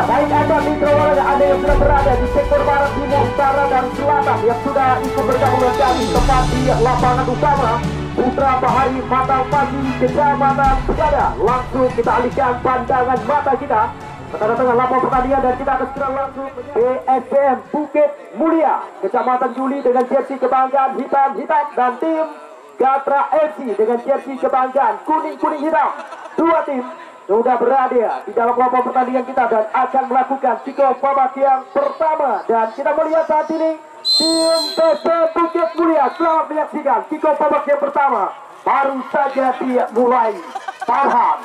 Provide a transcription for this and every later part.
baik Anda mitra olahraga Anda yang sudah berada di sektor barat, timur, utara, dan selatan yang sudah ikut bergabung dengan kami tepat di lapangan utama Putra Bahari Matang Pagi Kecamatan Pegada. Langsung kita alihkan pandangan mata kita ke tengah lapangan pertandingan dan kita akan segera langsung PSPM Bukit Mulia Kecamatan Juli dengan jersey kebanggaan hitam-hitam dan tim Gatra FC dengan jersey kebanggaan kuning-kuning hitam. Dua tim sudah berada di dalam lapangan pertandingan kita dan akan melakukan kick-off babak yang pertama, dan kita melihat saat ini tim PSPM Bukit Mulia selamat menyaksikan kick-off babak yang pertama. Baru saja dia mulai. Farhan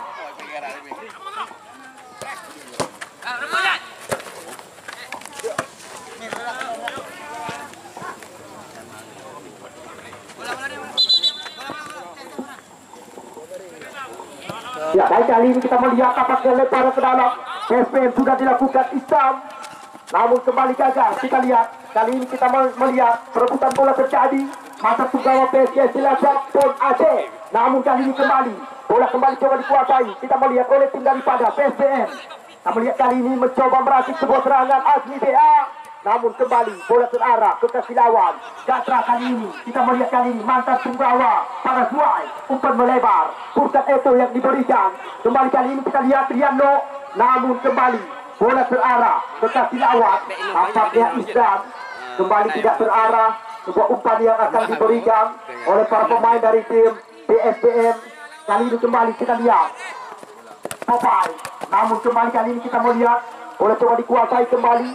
ya, baik, kali ini kita melihat tampaknya lemparan ke dalam. PSPM sudah dilakukan Islam, namun kembali gagal. Kita lihat kali ini kita melihat perebutan bola terjadi. Masa tunggawa PSG Cilacap pun Aceh, namun kali ini kembali bola kembali coba dikuasai. Kita melihat oleh tim daripada PSPM. Kita melihat kali ini mencoba meracik sebuah serangan Azmi BA, namun kembali bola terarah ke kaki lawan. Gatra kali ini kita melihat kali ini mantan tunggawa para Zuai, umpan melebar, Purkat Eto yang diberikan. Kembali kali ini kita lihat Riano, namun kembali bola terarah ke kaki lawan. Tampaknya Islam kembali tidak terarah. Sebuah umpan yang akan diberikan oleh para pemain dari tim PSPM. Kali ini kembali kita lihat Popeye, namun kembali kali ini kita melihat bola coba dikuasai kembali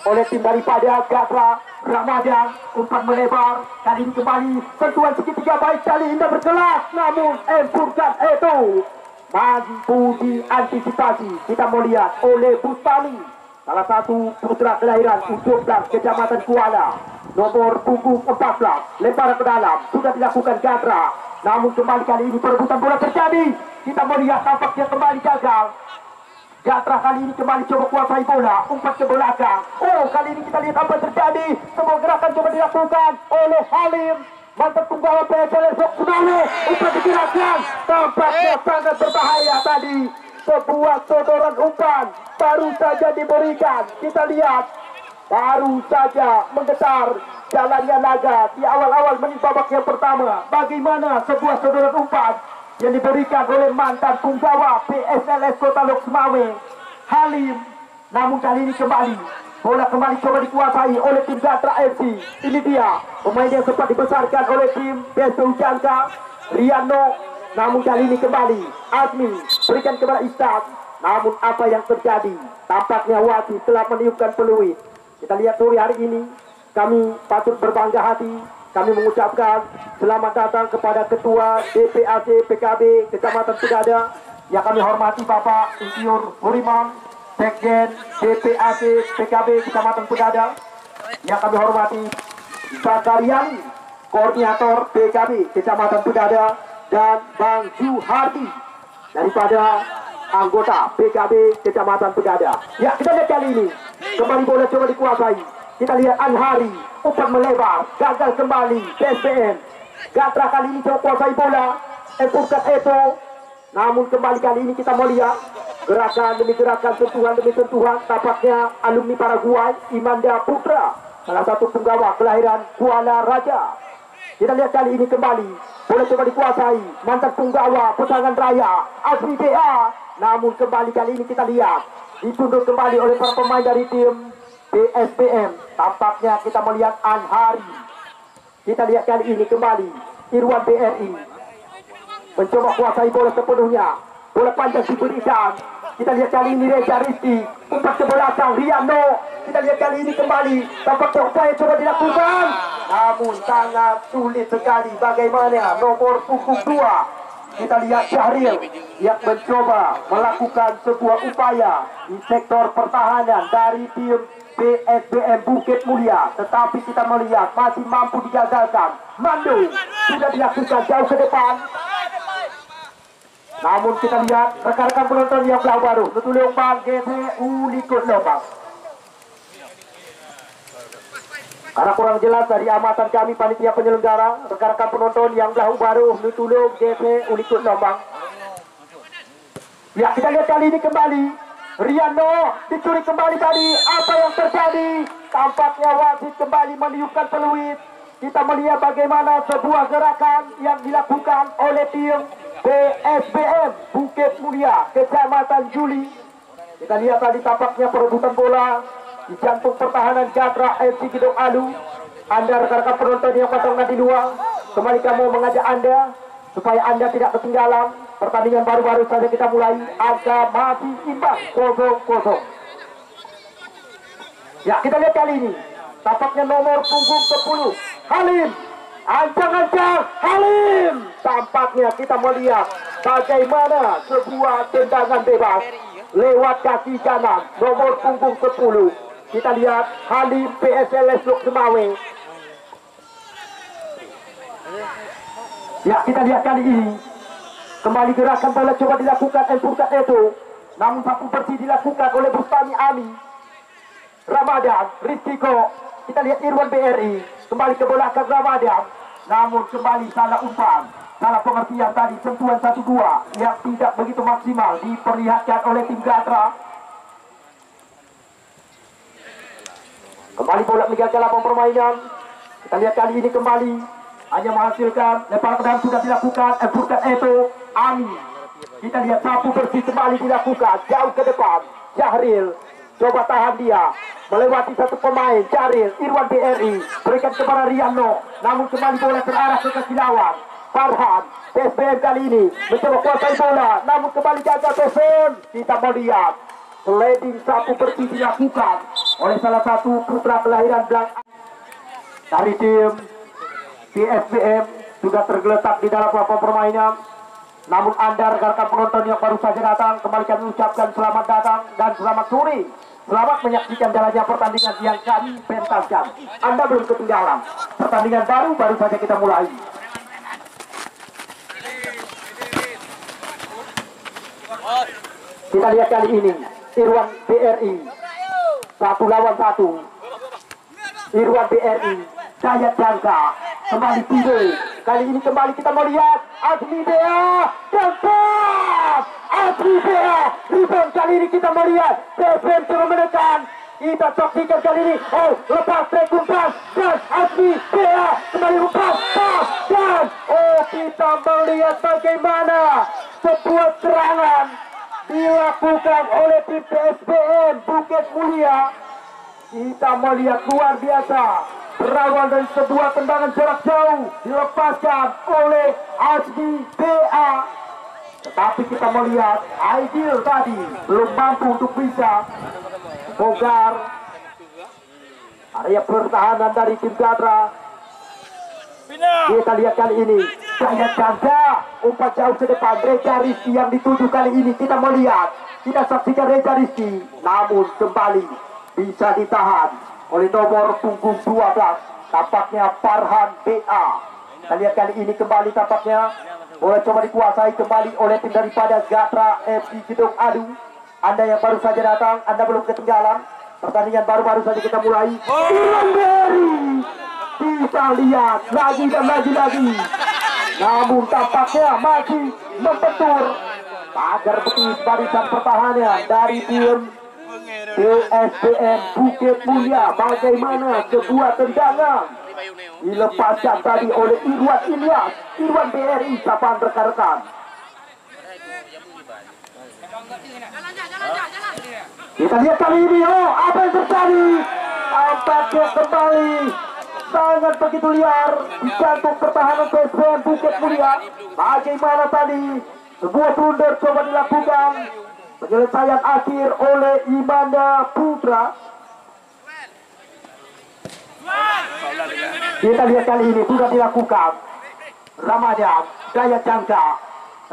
oleh tim daripada Gatra Ramadan. Umpan melebar kali ini kembali sentuhan segitiga baik kali ini berkelas, namun Purkat itu mampu diantisipasi. Kita melihat oleh Bustami, salah satu putra kelahiran U12 Kecamatan Kuala, nomor punggung 14, lemparan ke dalam sudah dilakukan Gatra, namun kembali kali ini perebutan bola terjadi. Kita melihat tampaknya kembali gagal. Gatra kali ini kembali coba kuasai bola, umpan ke belakang. Oh, kali ini kita lihat apa yang terjadi. Semua gerakan coba dilakukan oleh Halim, mantan tunggal PSL Soksunawe. Umpan digerakkan, tampaknya sangat berbahaya tadi. Sebuah sodoran umpan baru saja diberikan. Kita lihat baru saja menggetar jalannya laga di awal-awal menit babak yang pertama. Bagaimana sebuah sodoran umpan yang diberikan oleh mantan punggawa PSLS Kota Lok Sumawe, Halim, namun kali ini kembali bola kembali coba dikuasai oleh tim Gatra FC. Ini dia pemain yang sempat dibesarkan oleh tim PSPU Jangka, Riano, namun kali ini kembali Azmi berikan kepada Istad, namun apa yang terjadi? Tampaknya Wati telah meniupkan peluit. Kita lihat sore hari ini kami patut berbangga hati. Kami mengucapkan selamat datang kepada Ketua DPAC PKB Kecamatan Pegada yang kami hormati Bapak Insinyur Huriman, Sekjen DPAC PKB Kecamatan Pegada, yang kami hormati Zakariani, Koordinator PKB Kecamatan Pegada, dan Bang Juhardi daripada anggota PKB Kecamatan Pegada. Ya, kita lihat kali ini kembali bola coba dikuasai. Kita lihat Anhari, umpan melebar, gagal kembali PSPM. Gatra kali ini coba kuasai bola, Purkat Eto, namun kembali kali ini kita melihat gerakan demi gerakan, sentuhan demi sentuhan. Tampaknya alumni Paraguay, Imanda Putra, salah satu punggawa kelahiran Kuala Raja. Kita lihat kali ini kembali bola coba dikuasai mantan punggawa Pesangan Raya, Azmi BA, namun kembali kali ini kita lihat ditunduk kembali oleh para pemain dari tim PSPM. Tampaknya kita melihat Anhari. Kita lihat kali ini kembali Irwan BRI mencoba kuasai bola sepenuhnya. Bola panjang diberikan. Kita lihat kali ini Reza Rizky, umpan ke belakang Riano. Kita lihat kali ini kembali tampaknya upaya coba dilakukan, namun sangat sulit sekali. Bagaimana nomor punggung 2, kita lihat Syahril yang mencoba melakukan sebuah upaya di sektor pertahanan dari tim PSPM Bukit Mulia, tetapi kita melihat masih mampu digagalkan. Mando sudah dilakukan jauh ke depan, namun kita lihat rekan-rekan penonton yang belah baru Nutulung Bang GT ulikut lobang. Karena kurang jelas dari amatan kami panitia penyelenggara, rekan-rekan penonton yang belah baru Nutulung GT ulikut lobang. Ya, kita lihat kali ini kembali Riano dicuri kembali tadi. Apa yang terjadi? Tampaknya wasit kembali meniupkan peluit. Kita melihat bagaimana sebuah gerakan yang dilakukan oleh tim PSBM Bukit Mulia, Kecamatan Juli. Kita lihat tadi tampaknya perebutan bola di jantung pertahanan Gatra FC Gedong Alu. Anda rekan-rekan penonton yang pasang di luar, kembali kami mengajak Anda supaya Anda tidak ketinggalan. Pertandingan baru-baru saja kita mulai, angka masih imbang 0-0. Ya, kita lihat kali ini tampaknya nomor punggung 10 Halim, ancang-ancang Halim. Tampaknya kita melihat bagaimana sebuah tendangan bebas lewat kaki kanan nomor punggung 10. Kita lihat Halim PSLS Luk Semawe. Ya, kita lihat kali ini kembali gerakan bola coba dilakukan Empurkat itu, namun sapu bersih dilakukan oleh Bustami Ami Ramadan Rizkiko. Kita lihat Irwan BRI kembali ke belakang Ramadan, namun kembali salah umpan, salah pengertian tadi, sentuhan 1-2 yang tidak begitu maksimal diperlihatkan oleh tim Gatra. Kembali bola meninggalkan lapangan permainan. Kita lihat kali ini kembali hanya menghasilkan lemparan ke dalam sudah dilakukan Empurkat itu Ami. Kita lihat sapu bersih kembali dilakukan jauh ke depan. Jahril coba tahan dia, melewati satu pemain. Jahril, Irwan BRI berikan kepada Riano, namun kembali bola terarah ke kaki lawan. Farhan, PSBM kali ini mencoba kuasai bola, namun kembali gagal PSBM. Kita melihat sliding sapu bersih dilakukan oleh salah satu putra kelahiran Blang dari tim PSBM, juga tergeletak di dalam lapangan permainan. Namun Anda rekan-rekan penonton yang baru saja datang, kembali kami ucapkan selamat datang dan selamat sore. Selamat menyaksikan jalannya pertandingan yang kami pentaskan. Anda belum ketinggalan, pertandingan baru saja kita mulai. Kita lihat kali ini Irwan BRI 1 lawan 1. Irwan BRI Dayat Jangka kembali tidur. Kali ini kembali kita melihat Azmi Bea dan pas Azmi Bea rebound. Kali ini kita melihat PSBM coba menekan. Kita saksikan kali ini, oh lepas trekung pas dan Azmi Bea kembali lepas pas dan oh kita melihat bagaimana sebuah serangan dilakukan oleh tim PSBM Bukit Mulia. Kita melihat luar biasa, berawal dari sebuah tendangan jarak jauh dilepaskan oleh Azmi BA. Tetapi kita melihat Aidil tadi belum mampu untuk bisa bongkar area pertahanan dari tim Gatra. Kita lihat kali ini Dayat Jangka umpan jauh ke depan. Reza Rizky yang dituju kali ini. Kita melihat, kita saksikan Reza Rizky, namun kembali bisa ditahan oleh nomor punggung 12, tampaknya Farhan BA. Kita lihat kali ini kembali tampaknya bola coba dikuasai kembali oleh tim daripada Gatra FC Gedong Alu. Anda yang baru saja datang, Anda belum ketinggalan, pertandingan baru saja kita mulai. Irwan BRI kita lihat lagi dan lagi, namun tampaknya masih membentur pagar betis barisan pertahanan dari tim PSBM Bukit Mulia. Bagaimana sebuah tendangan dilepaskan tadi oleh Irwan Ilyas, Irwan BRI, sapaan rekan-rekan. Kita lihat kali ini, oh apa yang terjadi? Tampaknya kembali sangat begitu liar di jantung pertahanan PSBM Bukit Mulia. Bagaimana tadi sebuah blunder coba dilakukan, penyelesaian akhir oleh Imanda Putra. Kita lihat kali ini sudah dilakukan Ramadan, Dayat Jangka,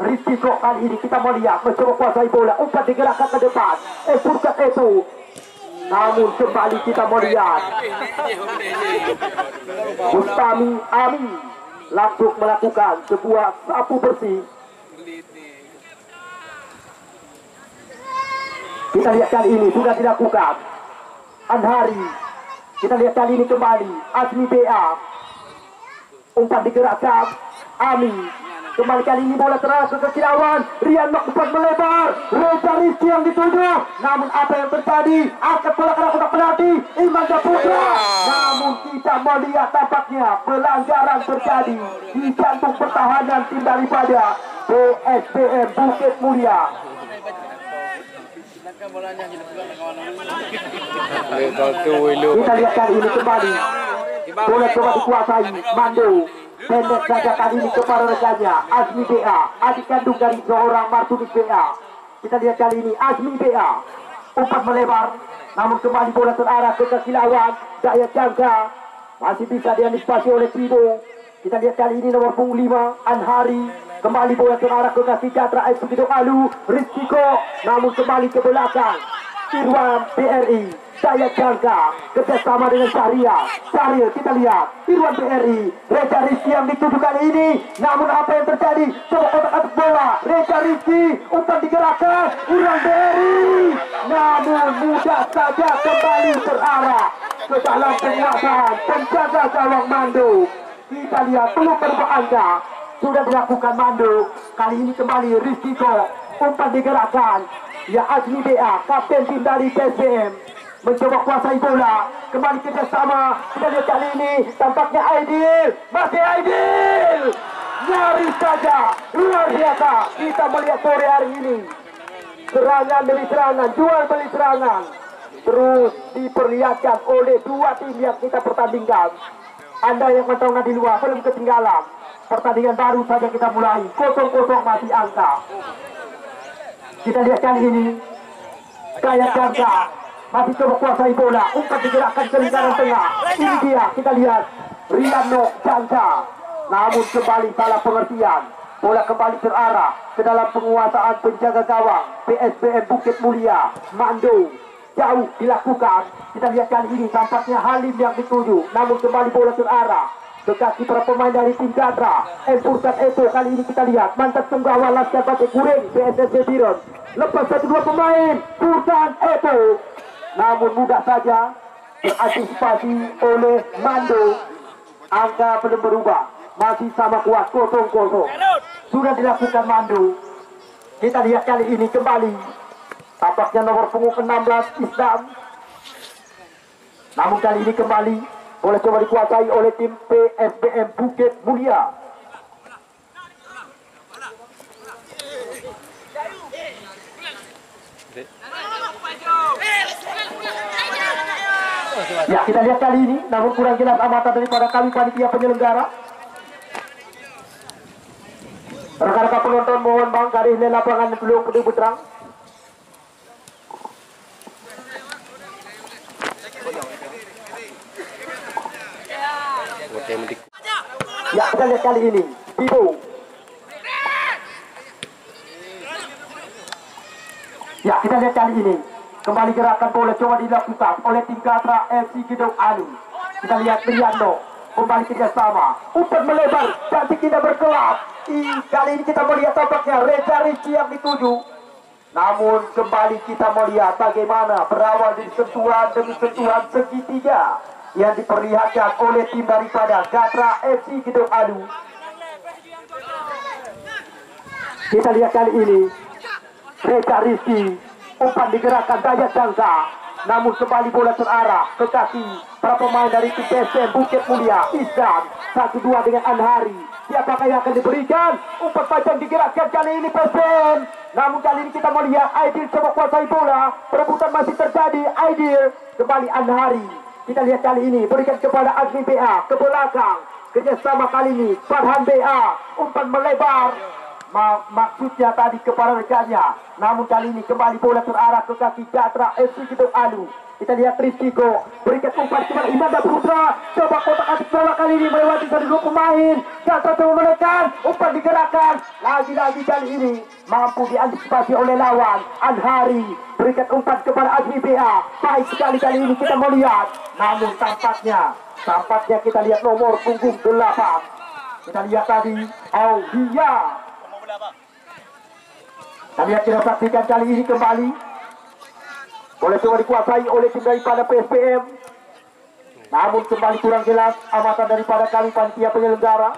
Rizkiko. Kali ini kita melihat mencoba kuasai bola, umpan digerakkan ke depan, Empurkat itu, namun kembali kita melihat Bustami Ami langsung melakukan sebuah sapu bersih. Kita lihat kali ini sudah dilakukan Anhari. Kita lihat kali ini kembali Azmi BA, umpan digerakkan Ami, Kembali kali ini bola terasa ke kiri lawan. Rian Nok umpan melebar. Reza Rizky yang dituju. Namun apa yang terjadi? Angkat bola ke kotak penalti. Iman Putra. Namun kita melihat tampaknya pelanggaran terjadi di jantung pertahanan tim daripada PSBM Bukit Mulia. Kita lihat kali ini kembali. Bola coba dikuasai Mando. Pendek saja kali ini kepada rekannya Azmi BA, adik kandung dari seorang Martunis BA. Kita lihat kali ini Azmi BA umpan melebar, namun kembali bola terarah ke kaki lawan. Daya jangka masih bisa diantisipasi oleh Timo. Kita lihat kali ini nomor punggung 5 Anhari. Kembali bola terarah ke kaki Catra FC Gedong Alu. Rizkiko namun kembali ke belakang. Irwan BRI. Daya jangka kerjasama dengan Syahrial. Kita lihat Irwan BRI. Reza Rizky yang dituju kali ini. Namun apa yang terjadi? Coba kotak atas bola. Reza Rizky umpan digerakkan. Irwan BRI. Namun mudah saja kembali terarah ke dalam penguasaan penjaga gawang Mando. Kita lihat belum berbahaya. Sudah dilakukan Mando. Kali ini kembali Rizkiko umpan digerakkan. Ya Azmi BA, kapten tim dari PSBM, mencoba kuasai bola. Kembali kerjasama. Kita lihat kali ini tampaknya Aidil. Masih Aidil. Nyaris saja. Luar biasa. Kita melihat sore hari ini serangan demi serangan, jual beli serangan terus diperlihatkan oleh dua tim yang kita pertandingkan. Anda yang menonton di luar belum ketinggalan. Pertandingan baru saja kita mulai. 0-0 masih angka. Kita lihat kali ini Daya jangka masih coba kuasai bola. Umpan digerakkan ke lingkaran tengah. Ini dia, kita lihat Rian Nok jangka. Namun kembali salah pengertian. Bola kembali terarah ke dalam penguasaan penjaga gawang PSBM Bukit Mulia. Mando jauh dilakukan. Kita lihat kali ini tampaknya Halim yang dituju. Namun kembali bola terarah ke kaki para pemain dari tim Catra. Empurkan Eto. Kali ini kita lihat mantan penggawa Laskar Batik Kuring PSSB Biron. Lepas 1-2 pemain Furkan Eto. Namun mudah saja diantisipasi oleh Mando. Angka belum berubah, masih sama kuat 0-0. Sudah dilakukan Mando. Kita lihat kali ini kembali tampaknya nomor punggung 16 Islam. Namun kali ini kembali boleh coba dikuasai oleh tim PSBM Bukit Mulia. Ya, kita lihat kali ini, namun kurang jelas amatan daripada kami panitia penyelenggara. Rekan-rekan penonton mohon bang garis lapangan belum kedua terang. Ya, kita lihat kali ini Bibo. Ya, kita lihat kali ini kembali gerakan bola coba dilakukan oleh tim Catra FC Gedong Alu. Kita lihat Riano kembali kerjasama. Umpan melebar, cantik tidak berkelap. Kali ini kita melihat tampaknya Reza Rizky yang dituju. Namun kembali kita melihat bagaimana berawal dari sentuhan demi sentuhan segitiga yang diperlihatkan oleh tim daripada Catra FC Gedong Alu. Kita lihat kali ini Reza Rizky umpan digerakkan daya jangka, namun kembali bola terarah ke kaki para pemain dari tim PSBM Bukit Mulia. Islam 1-2 dengan Anhari. Siapakah yang akan diberikan? Umpan panjang digerakkan kali ini PSBM. Namun kali ini kita melihat Aidil coba kuasai bola. Perebutan masih terjadi. Aidil kembali Anhari. Kita lihat kali ini berikan kepada Azmi BA ke belakang. Kerjasama kali ini Farhan BA. Umpan melebar. Maksudnya tadi kepada rekannya. Namun kali ini kembali bola terarah ke kaki Catra FC Gedong Alu. Kita lihat Rizkiko berikan umpan kepada Iman Putra. Coba kotak atas bola kali ini melewati 1-2 pemain. Catra coba menekan, umpan digerakkan. Lagi-lagi kali ini mampu diantisipasi oleh lawan. Anhari berikan umpan kepada Azmi BA. Baik sekali kali ini kita melihat. Namun tampaknya kita lihat nomor punggung 8. Kita lihat tadi Aulia. Kami akan saksikan kali ini kembali boleh coba dikuasai oleh tim daripada PSBM. Namun kembali kurang jelas amatan daripada kami panitia penyelenggara.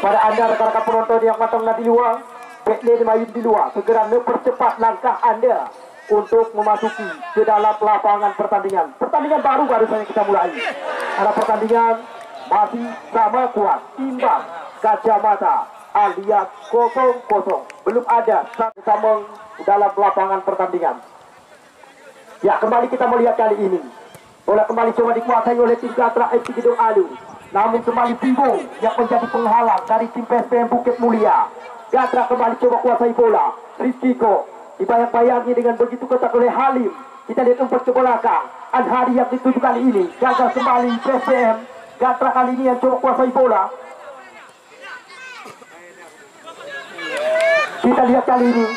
kepada anda rekan-rekan penonton yang matang di luar, backline main di luar, segera mempercepat langkah anda untuk memasuki ke dalam lapangan pertandingan. Pertandingan baru saja kita mulai. Karena pertandingan masih sama kuat, imbang, kacamata alias 0-0. Belum ada sama dalam lapangan pertandingan. Ya, kembali kita melihat kali ini. Bola kembali coba dikuasai oleh tim Gatra FC Gedong Alu. Namun kembali bingung yang menjadi penghalang dari tim PSPM Bukit Mulia. Gatra kembali coba kuasai bola. Rizkiko dibayang-bayangi dengan begitu ketat oleh Halim. Kita lihat umpan ke belakang. Anhari yang dituju kali ini. Gagal kembali PSPM. Gatra kali ini yang coba kuasai bola. Kita lihat kali ini.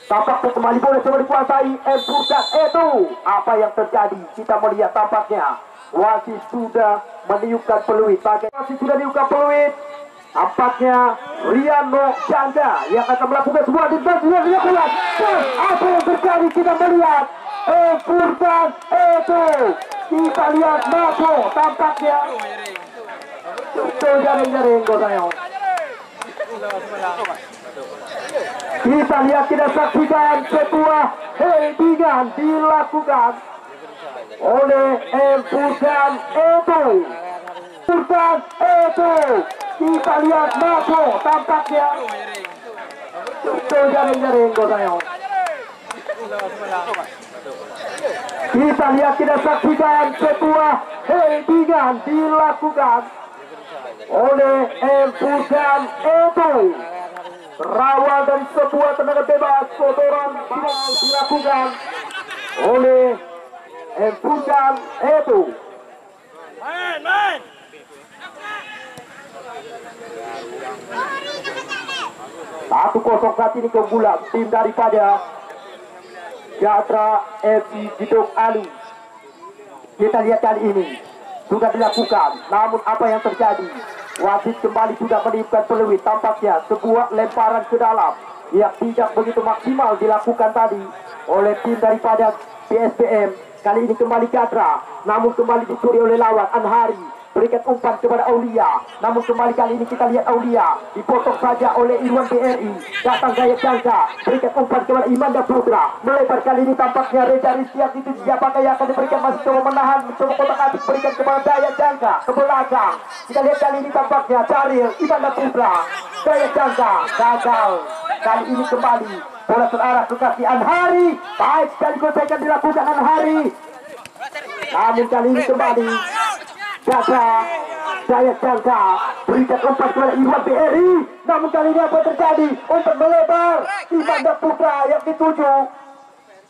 Tampaknya kembali bola coba dikuasai. Empurkan itu. Apa yang terjadi? Kita melihat tampaknya wasit sudah meniupkan peluit. Wasit sudah meniupkan peluit. Tampaknya Riano Janda yang akan melakukan sebuah dilakukan. Apa yang terjadi? Kita melihat empurkan itu. Kita lihat Napo tampaknya itu jaring-jaring godayo. Kita lihat, kita saksikan sebuah headingan dilakukan oleh empurkan itu. Empurkan itu. Kita lihat Napo tampaknya itu jaring-jaring godayo. Kita lihat, kita saksikan sebuah headingan dilakukan oleh empurkan itu. Berawal dari sebuah tenaga bebas, kotoran dilakukan oleh empurkan itu. Main. 1-0 saat ini keunggulan tim daripada Gatra FC Gedong Alu. Kita lihat kali ini sudah dilakukan, namun apa yang terjadi? Wasit kembali sudah meniupkan peluit. Tampaknya sebuah lemparan ke dalam yang tidak begitu maksimal dilakukan tadi oleh tim daripada PSPM. Kali ini kembali Gatra, namun kembali dicuri oleh lawan. Anhari berikan umpan kepada Aulia, namun kembali kali ini kita lihat Aulia dipotong saja oleh Irwan BRI. Datang gaya jangka, berikan umpan kepada Imanda Putra, melebar kali ini tampaknya Reza Rizkiat itu siapakah yang akan diberikan, masih coba menahan, mencoba kotak atik, berikan kepada Daya Jangka ke belakang. Kita lihat kali ini tampaknya Charil Imanda Putra, Daya Jangka gagal. Kali ini kembali bola terarah ke kaki Anhari, baik sekali gocekan dilakukan Anhari, namun kali ini kembali Gatra Daya Jangka berikan umpan kepada Irwan BRI, namun kali ini apa terjadi? Umpan melebar, Imanda Putra yang dituju.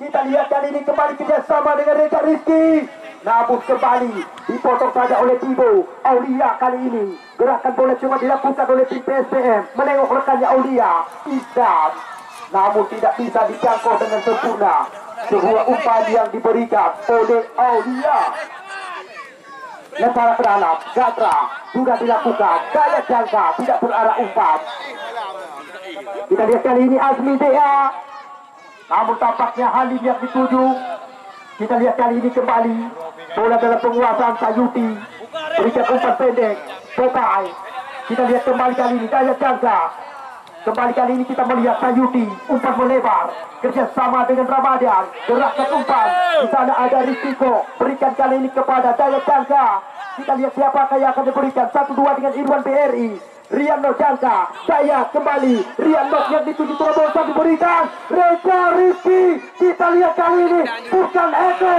Kita lihat kali ini kembali kerjasama dengan Reza Rizky, namun kembali dipotong saja oleh Tibo. Aulia kali ini gerakan bola cuma dilakukan oleh tim PSPM, menengok rekannya Aulia Islam, namun tidak bisa dijangkau dengan sempurna. Sebuah umpan yang diberikan oleh Aulia. Lempar ke dalam, Gatra sudah dilakukan. Daya Jangka tidak berarah umpan. Kita lihat kali ini Azmi Dea, namun tampaknya Halim yang dituju. Kita lihat kali ini kembali bola dalam penguasaan Sayuti, berikan umpan pendek Popeye. Kita lihat kembali kali ini Daya Jangka. Kembali kali ini kita melihat Sayuti, umpan melebar kerjasama dengan Ramadan, gerakan umpan. Di sana ada Rizkiko, berikan kali ini kepada Daya Jangka. Kita lihat siapakah yang akan diberikan, 1-2 dengan Irwan BRI. Riano Jangka, Daya kembali, Riano yang dituju terobosan diberikan Reza Rizky. Kita lihat kali ini bukan Eko,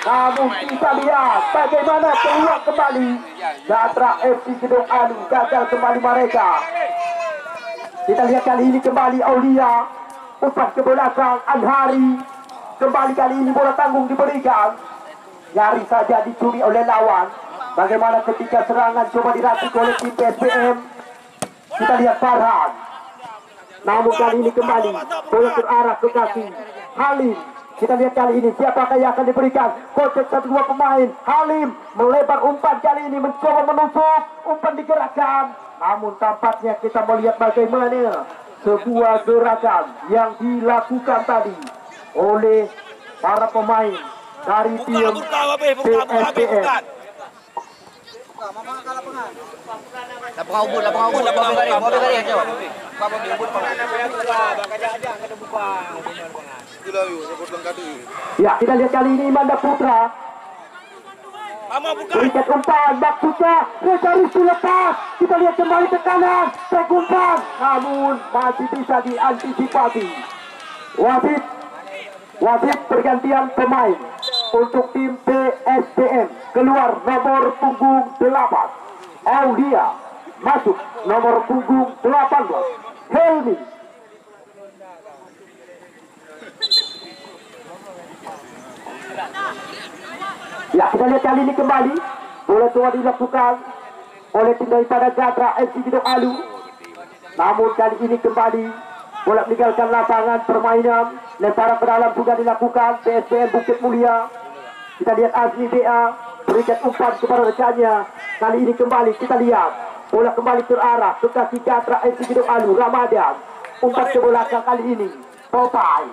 namun kita lihat bagaimana peluang kembali Gatra FC Gedong Alu, gagal kembali mereka. Kita lihat kali ini kembali Aulia, umpan ke belakang Anhari. Kembali kali ini bola tanggung diberikan, nyaris saja dicuri oleh lawan. Bagaimana ketika serangan coba diracik oleh tim PSPM. Kita lihat Farhan, namun kali ini kembali bola terarah ke kaki Halim. Kita lihat kali ini siapakah yang akan diberikan, kocek 1-2 pemain. Halim melebar umpan kali ini, mencoba menusuk, umpan digerakkan, namun tampaknya kita melihat bagaimana sebuah gerakan yang dilakukan tadi oleh para pemain dari tim PSPM. Lapangan ubun garing, mobil garing coba. Ya, kita lihat kali ini Manda Putra. Berikan umpan, maksudnya Rejaris lepas. Kita lihat kembali ke kanan, trek umpan, namun masih bisa diantisipasi. Wasit pergantian pemain untuk tim PSBM. Keluar nomor punggung 8 Aulia, masuk nomor punggung 18 Helmi. Ya, kita lihat kali ini kembali bola tua dilakukan oleh tim daripada Gatra FC Gidong Alu. Namun kali ini kembali bola meninggalkan lapangan permainan, lemparan ke dalam juga dilakukan PSBM Bukit Mulia. Kita lihat Azmi BA berikan umpan kepada rekannya. Kali ini kembali kita lihat bola kembali terarah ke kaki Gatra FC Gidong Alu. Ramadan umpan ke belakang kali ini Popeye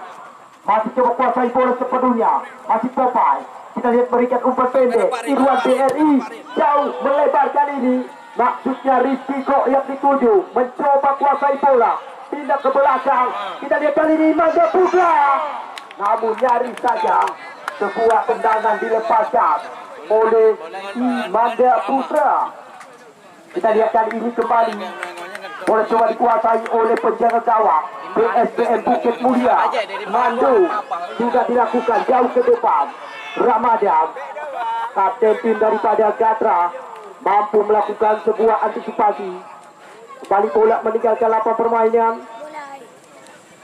masih coba kuasai bola sepenuhnya, masih Popeye. Kita lihat berikan umpan pendek Irwan BRI jauh melebar kali ini, maksudnya Rizky kok yang dituju mencoba kuasai bola, pindah ke belakang. Kita lihat kali ini Manda Putra, namun nyaris saja sebuah tendangan dilepaskan oleh Manda Putra. Kita lihat kali ini kembali bola coba dikuasai oleh penjaga gawang PSBM Bukit Mulia. Mando juga dilakukan jauh ke depan. Ramadan, kapten tim daripada Gatra, mampu melakukan sebuah antisipasi. Kembali bola meninggalkan lapangan permainan,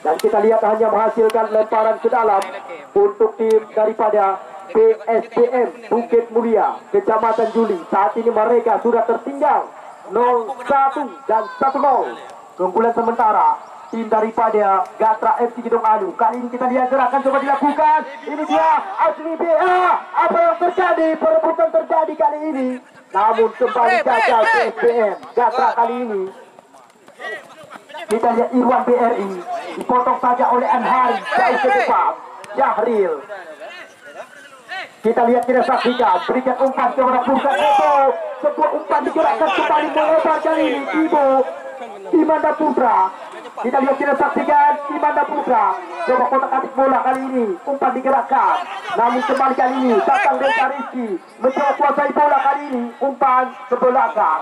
dan kita lihat hanya menghasilkan lemparan ke dalam untuk tim daripada PSBM Bukit Mulia, Kecamatan Juli. Saat ini mereka sudah tertinggal 0-1 dan 1-0. Keunggulan sementara tim daripada Gatra FC Gidong Alu. Kali ini kita lihat gerakan coba dilakukan. Ini dia Azmi BA. Apa yang terjadi? Perebutan terjadi kali ini. Namun kembali gagal PSBM Gatra kali ini. Kita lihat Irwan BRI dipotong saja oleh Anhari jauh ke depan. Syahril. Kita lihat, kita saksikan berikan umpan kepada Pusat Eto. Sebuah umpan digerakkan kembali melebar kali ini Imanda Putra. Kita lihat, kita saksikan Imanda Putra coba kotak-atik bola kali ini, umpan digerakkan, namun kembali kali ini datang Reza Rizky mencoba kuasai bola kali ini, umpan ke belakang.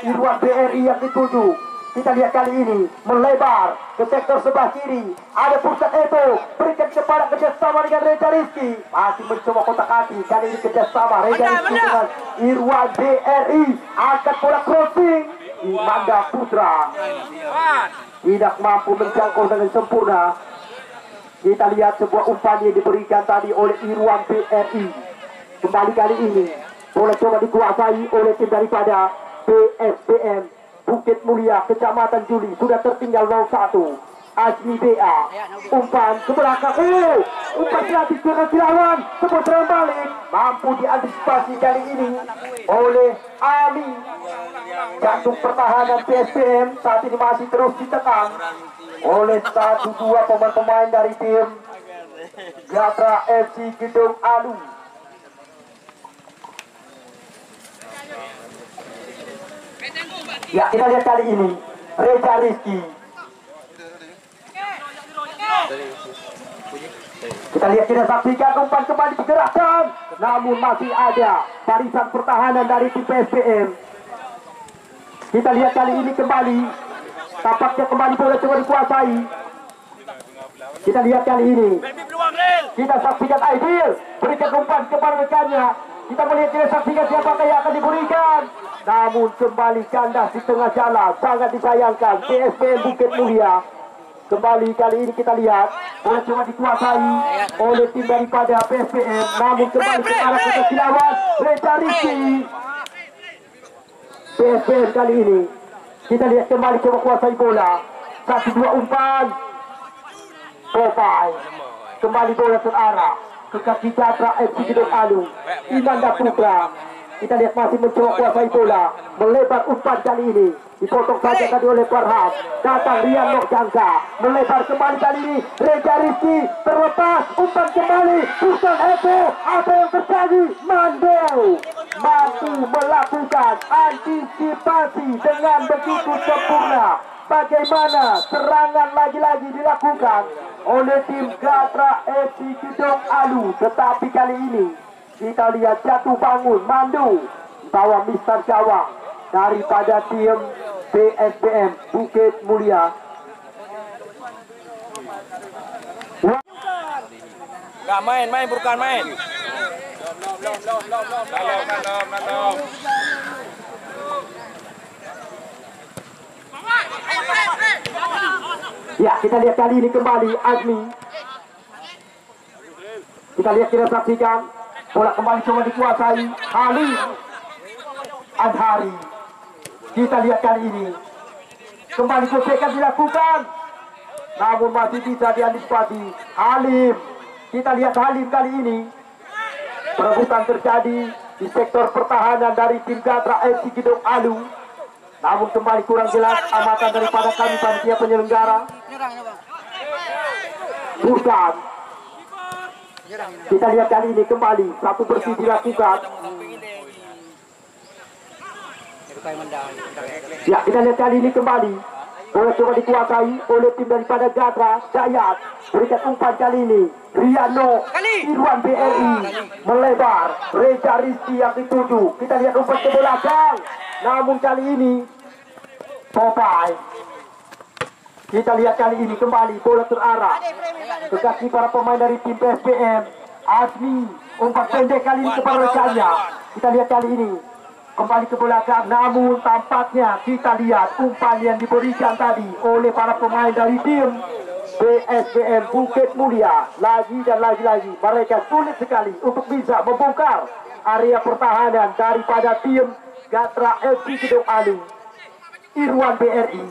Irwan BRI yang dituju. Kita lihat kali ini melebar ke sektor sebelah kiri. Ada Pusat Eto berikan kepada kerjasama dengan Reza Rizky, masih mencoba kotak-atik. Kali ini kerjasama Reza Rizky dengan Irwan BRI, angkat bola crossing. Imanda Putra tidak mampu menjangkau dengan sempurna. Kita lihat sebuah umpan yang diberikan tadi oleh Irwan BRI. Kembali kali ini bola coba dikuasai oleh tim daripada PSBM Bukit Mulia, Kecamatan Juli. Sudah tertinggal 0-1. Azmi BA umpan ke belakang. Umpan gratis ke kaki lawan. Sebuah serangan balik mampu diantisipasi kali ini oleh Ali. Jantung pertahanan PSBM saat ini masih terus ditekan oleh 1-2 pemain-pemain dari tim Gatra FC Gidong Alu. Ya, kita lihat kali ini Reza Rizky. Kita lihat, kita saksikan umpan kembali digerakkan, namun masih ada barisan pertahanan dari tim PSBM. Kita lihat kali ini kembali, tampaknya kembali bola coba dikuasai. Kita lihat kali ini, kita saksikan Aidil berikan umpan kepada rekannya. Kita melihat, kita saksikan siapakah yang akan diberikan, namun kembali kandas di tengah jalan. Sangat disayangkan PSBM Bukit Mulia. Kembali kali ini kita lihat bola coba dikuasai oleh tim daripada PSBM, namun kembali ke arah posisi lawan. Reza Rizky. PSBM kali ini kita lihat kembali coba kuasai bola. 1-2 umpan. Popeye. Kembali bola terarah ke kaki Gatra FC Gidong Alu. Imanda Putra. Kita lihat masih mencoba kuasai bola, melebar umpan kali ini dipotong saja tadi oleh Farhad. Datang Rian Nokjangka, melebar kembali kali ini Reza Rizky, terlepas umpan kembali Pusat Eto. Apa yang terjadi? mampu melakukan antisipasi dengan begitu sempurna. Bagaimana serangan lagi-lagi dilakukan oleh tim Gatra FC Gedong Alu, tetapi kali ini kita lihat jatuh bangun mandu bawah Mister Jawang daripada tim PSBM Bukit Mulia. Gak main, bukan main. Ya, kita lihat kali ini kembali Azmi. Kita saksikan bola kembali coba dikuasai Halim Azhari. Kita lihat kali ini kembali gocekan dilakukan, namun masih bisa diantisipasi Halim. Kita lihat Halim kali ini perebutan terjadi di sektor pertahanan dari tim Gatra FC Gedong Alu, namun kembali kurang jelas amatan daripada kami panitia penyelenggara. Bukan. Kita lihat kali ini kembali satu bersih dilakukan. Ya, kita lihat kali ini kembali bola coba dikuasai oleh tim daripada Gatra. Dayat berikan umpan kali ini Riano Irwan BRI melebar, Reza Rizky yang dituju. Kita lihat umpan ke belakang, namun kali ini Popeye. Kita lihat kali ini kembali bola terarah ke kaki para pemain dari tim PSBM. Azmi umpan pendek kali ini kepada rekannya. Kita lihat kali ini kembali ke belakang, namun tampaknya kita lihat umpan yang diberikan tadi oleh para pemain dari tim PSBM Bukit Mulia. Lagi dan lagi-lagi mereka sulit sekali untuk bisa membongkar area pertahanan daripada tim Gatra FC Gedong Alu. Irwan BRI.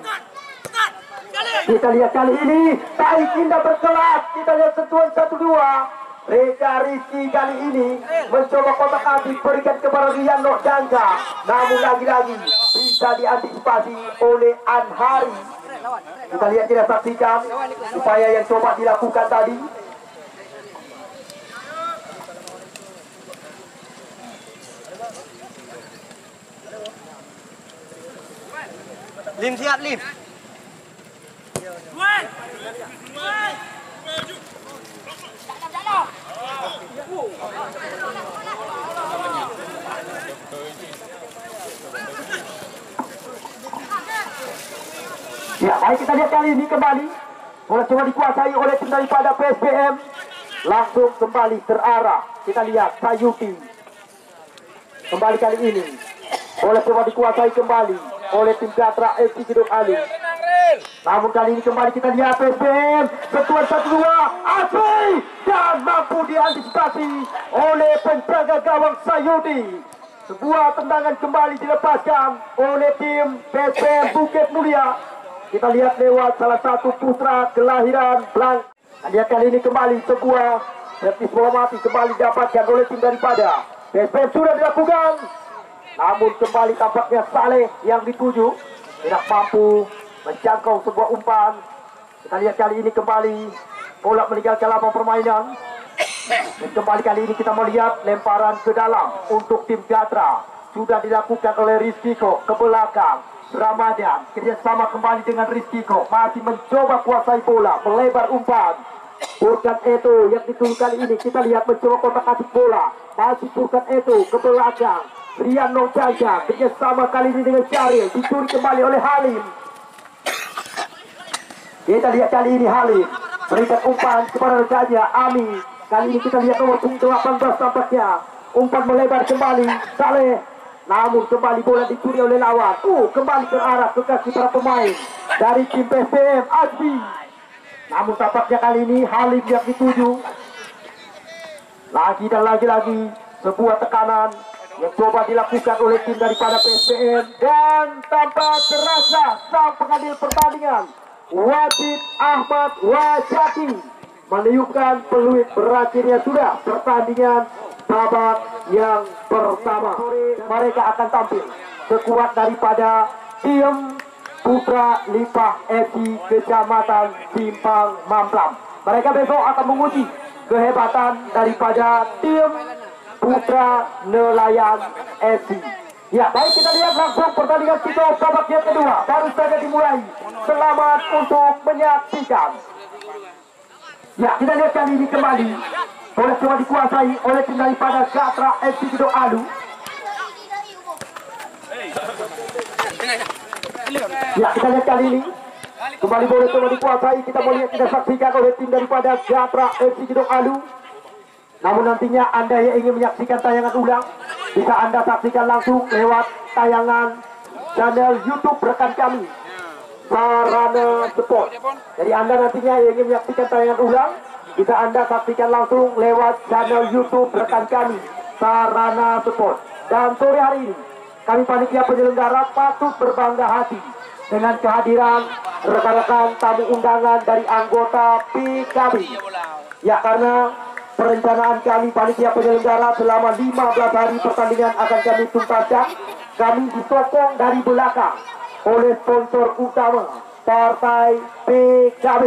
Kita lihat kali ini Taik Indah berkelas. Kita lihat sentuhan 1-2. Reza Rizky kali ini mencoba kotak atik berikan kepada Riano Jangga, namun lagi-lagi bisa diantisipasi oleh Anhari. Kita lihat, kita saksikan upaya yang coba dilakukan tadi. Lim siap, Lim. Ya, baik, kita lihat kali ini kembali bola coba dikuasai oleh tim daripada PSBM, langsung kembali terarah. Kita lihat Sayuti kembali kali ini bola coba dikuasai kembali oleh tim Gatra FC Gedong Alu, namun kali ini kembali kita lihat PSBM sentuhan 1-2 Asri dan mampu diantisipasi oleh penjaga gawang Sayuti. Sebuah tendangan kembali dilepaskan oleh tim PSBM Bukit Mulia. Kita lihat lewat salah satu putra kelahiran Blank. Lihat kali ini kembali sebuah servis bola mati kembali didapatkan oleh tim daripada PSBM sudah dilakukan, namun kembali tampaknya Saleh yang dituju tidak mampu menjangkau sebuah umpan. Kita lihat kali ini kembali bola meninggalkan lapangan permainan. Dan kembali kali ini kita melihat lemparan ke dalam untuk tim Gatra sudah dilakukan oleh Rizkiko ke belakang. Ramadan kerjasama kembali dengan Rizkiko, masih mencoba kuasai bola, melebar umpan. Burkan Eto yang dituju kali ini kita lihat mencoba kotak atik bola, masih Burkan Eto ke belakang. Rian Nongjaga kerjasama kali ini dengan Syaril, dicuri kembali oleh Halim. Kita lihat kali ini Halim berikan umpan kepada rekannya Ami. Kali ini kita lihat nomor 18 tampaknya umpan melebar kembali Saleh, namun kembali bola dicuri oleh lawan. Kembali ke arah ke kaki para pemain dari tim PSBM Azmi, namun tampaknya kali ini Halim yang dituju. Lagi dan lagi-lagi sebuah tekanan yang coba dilakukan oleh tim daripada PSBM, dan tanpa terasa sang pengadil pertandingan Wajid Ahmad Wajati meniupkan peluit. Berakhirnya sudah pertandingan babak yang pertama. Mereka akan tampil sekuat daripada tim Putra Limpah FC Kecamatan Simpang Mamplam. Mereka besok akan menguji kehebatan daripada tim Putra Nelayan FC. Ya, baik, kita lihat langsung pertandingan kita babak yang kedua baru saja dimulai. Selamat untuk menyaksikan. Ya, kita lihat kali ini kembali bola coba dikuasai oleh tim daripada Gatra FC Gedong Alu. Ya, kita lihat kali ini kembali bola coba dikuasai. Kita mau lihat, kita saksikan oleh tim daripada Gatra FC Gedong Alu. Namun nantinya Anda yang ingin menyaksikan tayangan ulang bisa Anda saksikan langsung lewat tayangan channel YouTube rekan kami, Sarana Sport. Jadi Anda nantinya yang ingin menyaksikan tayangan ulang bisa Anda saksikan langsung lewat channel YouTube rekan kami, Sarana Sport. Dan sore hari ini kami panitia penyelenggara patut berbangga hati dengan kehadiran rekan-rekan tamu undangan dari anggota PKB. Ya, karena perencanaan kami panitia penyelenggara selama 15 hari pertandingan akan kami tuntaskan. Kami disokong dari belakang oleh sponsor utama Partai PKB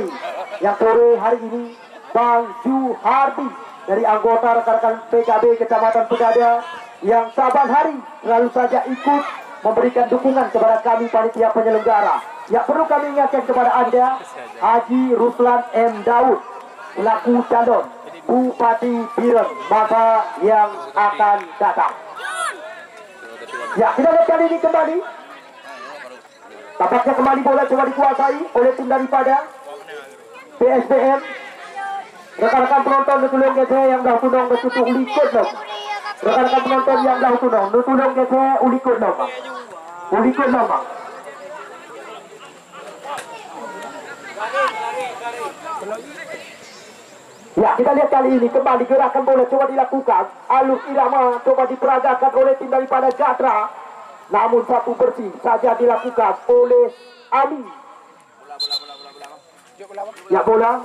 yang sore hari ini Bang Juhardi dari anggota rekan-rekan PKB Kecamatan Pegada yang saban hari selalu saja ikut memberikan dukungan kepada kami panitia penyelenggara. Ya, perlu kami ingatkan kepada Anda, Haji Ruslan M. Daud selaku calon Bupati Biren masa yang akan datang. Ya, kita lihat kali ini kembali. Tampaknya kembali bola coba dikuasai oleh tim daripada PSBM. Rekan-rekan penonton nutulung gece yang dah tunong betutu ulikut loh. Rekan-rekan penonton yang dah tunong nutulung gece ulikut loh. Ulikut loh, Bang. Ya, kita lihat kali ini kembali gerakan bola coba dilakukan. Alur irama coba diperagakan oleh tim daripada Gatra. Namun satu bersih saja dilakukan oleh Ami. Ya, bola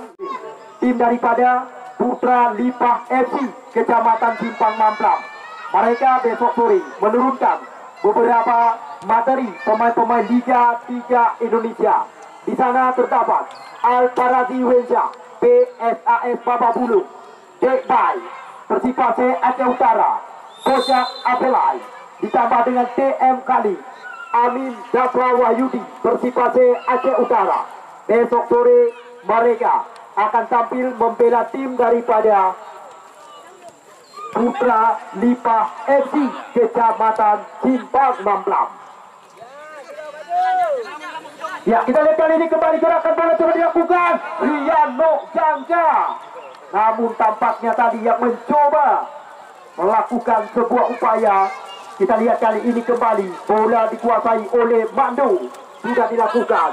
tim daripada Putra Lipah FC Kecamatan Simpang Mamplam. Mereka besok sore menurunkan beberapa materi pemain-pemain Liga 3 Indonesia. Di sana terdapat Al-Parazi Wenja, PSAS Bababulu, Dekbai, Persipase Aceh Utara, Kojak Apelai, ditambah dengan TM Kali, Amin Dapra Wahyudi, Persipase Aceh Utara. Besok sore mereka akan tampil membela tim daripada Putra Lipah FC Kecamatan Simpang Mamplam. Ya, kita lihat kali ini kembali gerakan bola coba dilakukan Riano Jangga. Namun tampaknya tadi yang mencoba melakukan sebuah upaya. Kita lihat kali ini kembali bola dikuasai oleh Mando. Sudah dilakukan.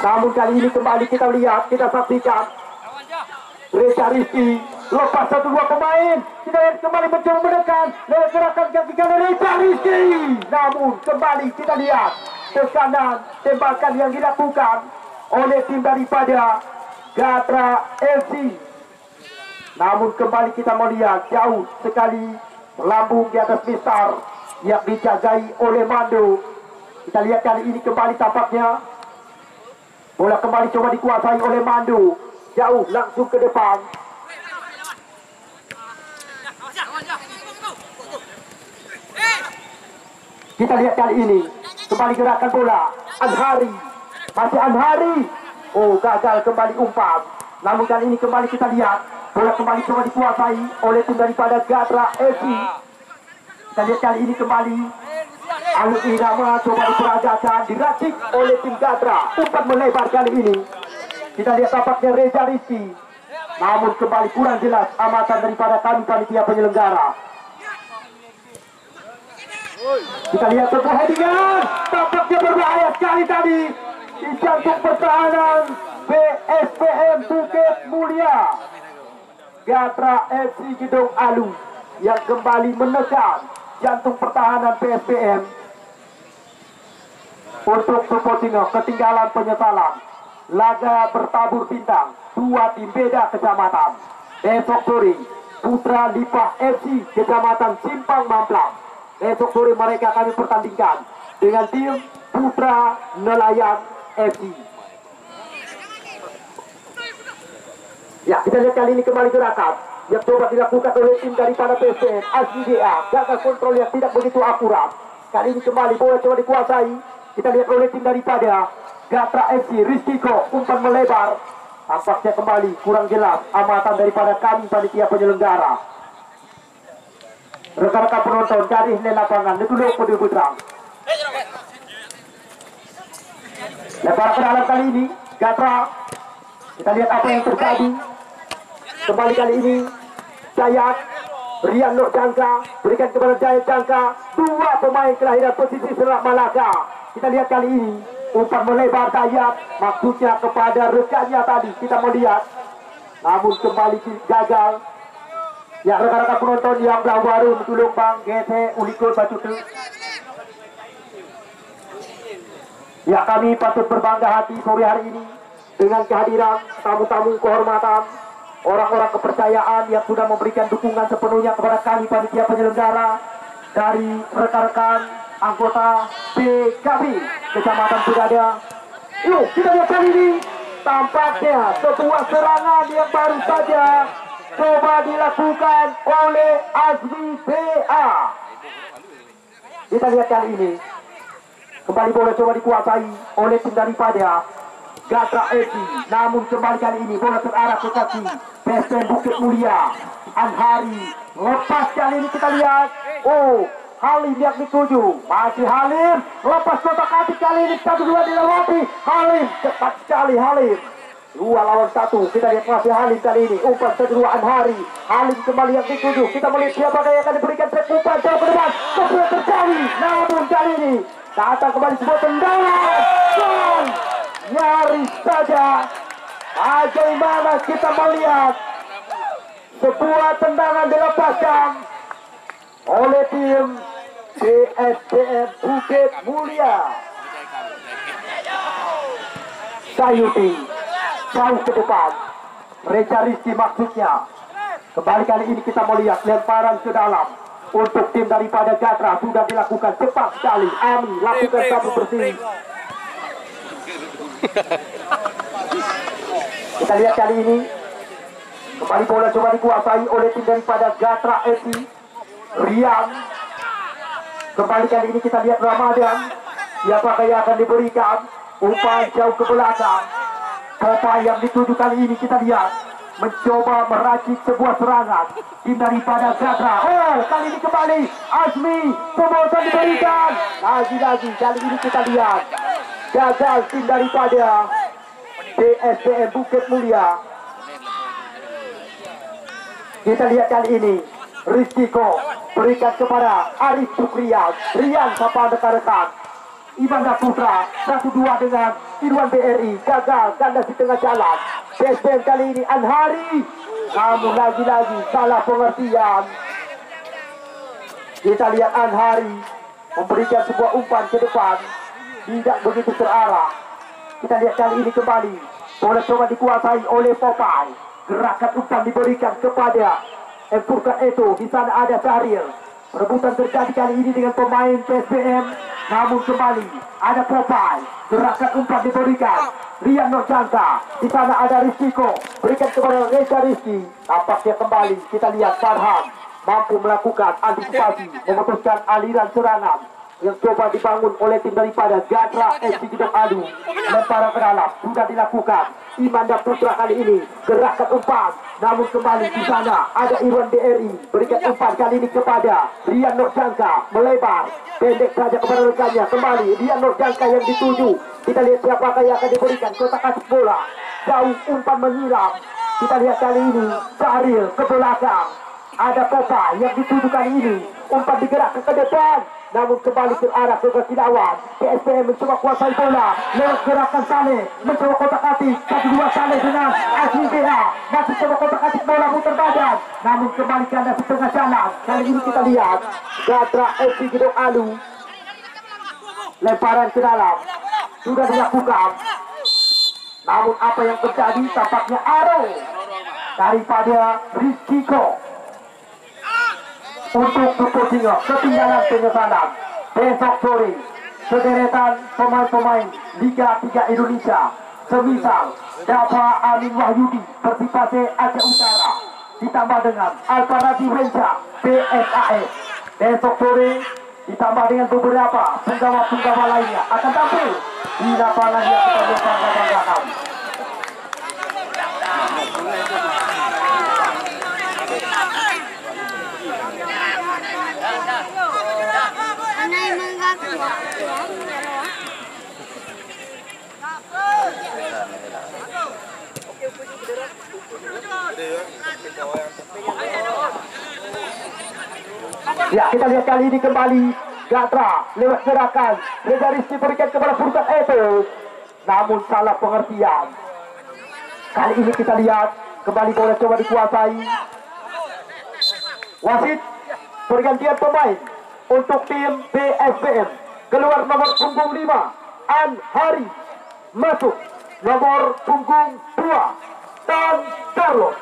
Namun kali ini kembali kita lihat, kita saksikan Reza Rizky lepas 1-2 pemain. Kita lihat kembali mencoba menekan lewat gerakan kaki kanan Reza Rizky. Namun kembali kita lihat tekanan tembakan yang dilakukan oleh tim daripada Gatra FC. Namun kembali kita melihat jauh sekali melambung di atas mistar yang dijagai oleh Mando. Kita lihat kali ini kembali tampaknya bola kembali coba dikuasai oleh Mando. Jauh langsung ke depan. Kita lihat kali ini kembali gerakan bola Anhari. Masih Anhari. Oh, gagal kembali umpan. Namun kali ini kembali kita lihat bola kembali coba dikuasai oleh tim daripada Gatra FC. Kita lihat kali ini kembali alur irama coba diperagakan, diracik oleh tim Gatra. Umpan melebar kali ini. Kita lihat tampaknya Reza Rizky. Namun kembali kurang jelas amatan daripada kami panitia penyelenggara. Kita lihat sebuah headingan. Tampaknya berbahaya sekali tadi di jantung pertahanan PSPM Bukit Mulia. Gatra FC Gedong Alu yang kembali menekan jantung pertahanan PSPM untuk Supotingo. Ketinggalan penyesalan. Laga bertabur bintang, 2 tim beda kecamatan. Besok sore Putra Lipah FC Kecamatan Simpang Mamplam. Besok sore mereka kami pertandingkan dengan tim Putra Nelayan FC. Ya, kita lihat kali ini kembali gerakan yang coba dilakukan oleh tim daripada PSM SGA. Gagal kontrol yang tidak begitu akurat. Kali ini kembali bola coba dikuasai. Kita lihat oleh tim daripada Gatra FC. Rizkiko umpan melebar. Tampaknya kembali kurang jelas amatan daripada kami panitia penyelenggara. Rekan-rekan penonton dari lapangan dulu Putri Putra. Lebar ke dalam kali ini Gatra. Kita lihat apa yang terjadi. Kembali kali ini Jayat Rian Nur Jangka berikan kepada Jayat Jangka. Dua pemain kelahiran posisi Selat Malaka. Kita lihat kali ini umpan melebar Jayat, maksudnya kepada rekannya tadi. Kita melihat namun kembali gagal. Ya, rekan-rekan penonton yang belah baru ditulung Bang GT Ulikul Bacutu. Ya, kami patut berbangga hati sore hari ini dengan kehadiran tamu-tamu kehormatan, orang-orang kepercayaan yang sudah memberikan dukungan sepenuhnya kepada kami panitia penyelenggara dari rekan-rekan anggota PKB Kecamatan Pidada. Yuk, kita lihat kali ini tampaknya sebuah serangan yang baru saja coba dilakukan oleh Azmi BA. Kita lihat kali ini kembali bola coba dikuasai oleh tim daripada Gatra FC. Namun kembali kali ini bola terarah ke kaki PSM Bukit Mulia. Anhari lepas kali ini kita lihat. Oh, Halim yang dituju. Masih Halim lepas kotak atik kali ini 1-2 dilewati. Halim cepat sekali Halim. 2 lawan 1. Kita lihat masih Halim kali ini. Umpan kedua Anhari. Halim kembali yang dituju. Kita melihat siapa yang akan diberikan set umpan jauh ke depan. Kemudian terjadi. Namun kali ini datang kembali sebuah tendangan. Dan nyaris saja bagaimana kita melihat sebuah tendangan dilepaskan oleh tim PSM Bukit Mulia. Sayuti jauh ke depan. Reja Rizky maksudnya. Kembali kali ini kita melihat lemparan ke dalam untuk tim daripada Gatra sudah dilakukan cepat sekali. Ami lakukan satu bersih. Kita lihat kali ini kembali bola coba dikuasai oleh tim daripada Gatra FC. Rian. Kembali kali ini kita lihat Ramadan. Siapakah yang akan diberikan umpan jauh ke belakang. Popa yang dituju kali ini kita lihat mencoba meracik sebuah serangan tim daripada Gatra. Oh, kali ini kembali Azmi pemohon diberikan. Lagi-lagi kali ini kita lihat gagal tim daripada PSM Bukit Mulia. Kita lihat kali ini Rizkiko berikan kepada Arif Sukrian. Rian sapa dekat-dekat. Ibanda Putra 1-2 dengan Irwan BRI. Gagal kandas di tengah jalan. PSM kali ini Anhari. Namun lagi-lagi salah pengertian. Kita lihat Anhari memberikan sebuah umpan ke depan. Tidak begitu terarah. Kita lihat kali ini kembali bola coba dikuasai oleh Popeye. Gerakan umpan diberikan kepada Empurkan itu. Di sana ada Syahril. Rebutan terjadi kali ini dengan pemain PSBM. Namun kembali ada Popeye. Gerakan umpan diberikan Rian Nurjangka. Di sana ada Rizkiko. Berikan kepada Reza Rizky. Tampaknya kembali kita lihat Farhan mampu melakukan antisipasi, memutuskan aliran serangan yang coba dibangun oleh tim daripada Gatra FC Gedong Adu. Lemparan ke dalam sudah dilakukan. Imanda Putra kali ini gerakan umpan. Namun kembali di sana ada Irwan BRI. Berikan umpan kali ini kepada Rian Nurjangka. Melebar pendek saja kepada rekannya. Kembali Rian Nurjangka yang dituju. Kita lihat siapakah yang akan diberikan kotak atik bola. Jauh umpan menyiram. Kita lihat kali ini Syahril ke belakang. Ada Popa yang dituju kali ini. Umpan digerakkan ke depan. Namun kembali terarah ke kaki lawan. PSPM mencoba kuasai bola. Lewat gerakan Saleh. Mencoba kotak atik. 1-2 Saleh dengan Azmi BA. Masih coba kotak atik bola putar badan. Namun kembali ke anda setengah jalan. Kali ini kita lihat Gatra FC Gedong Alu. Lemparan ke dalam sudah dilakukan. Namun apa yang terjadi tampaknya arrow daripada Rizkiko untuk Tuposingo. Ketinggalan penyesalan. Besok sore sederetan pemain-pemain Liga 3 Indonesia semisal Dava Amin Wahyudi Persipase Aceh Utara, ditambah dengan Alfaradi Wenca PSAS. Besok sore ditambah dengan beberapa penggawa-penggawa lainnya akan tampil di lapangan yang kita bangga-banggakan. Ya, kita lihat kali ini kembali Gatra lewat gerakan Regaris diberikan kepada Furkan Eto, namun salah pengertian. Kali ini kita lihat kembali bola coba dikuasai. Wasit pergantian pemain untuk tim PSPM. Keluar nomor punggung 5 An Hari, masuk nomor punggung 2 Tan Carlos.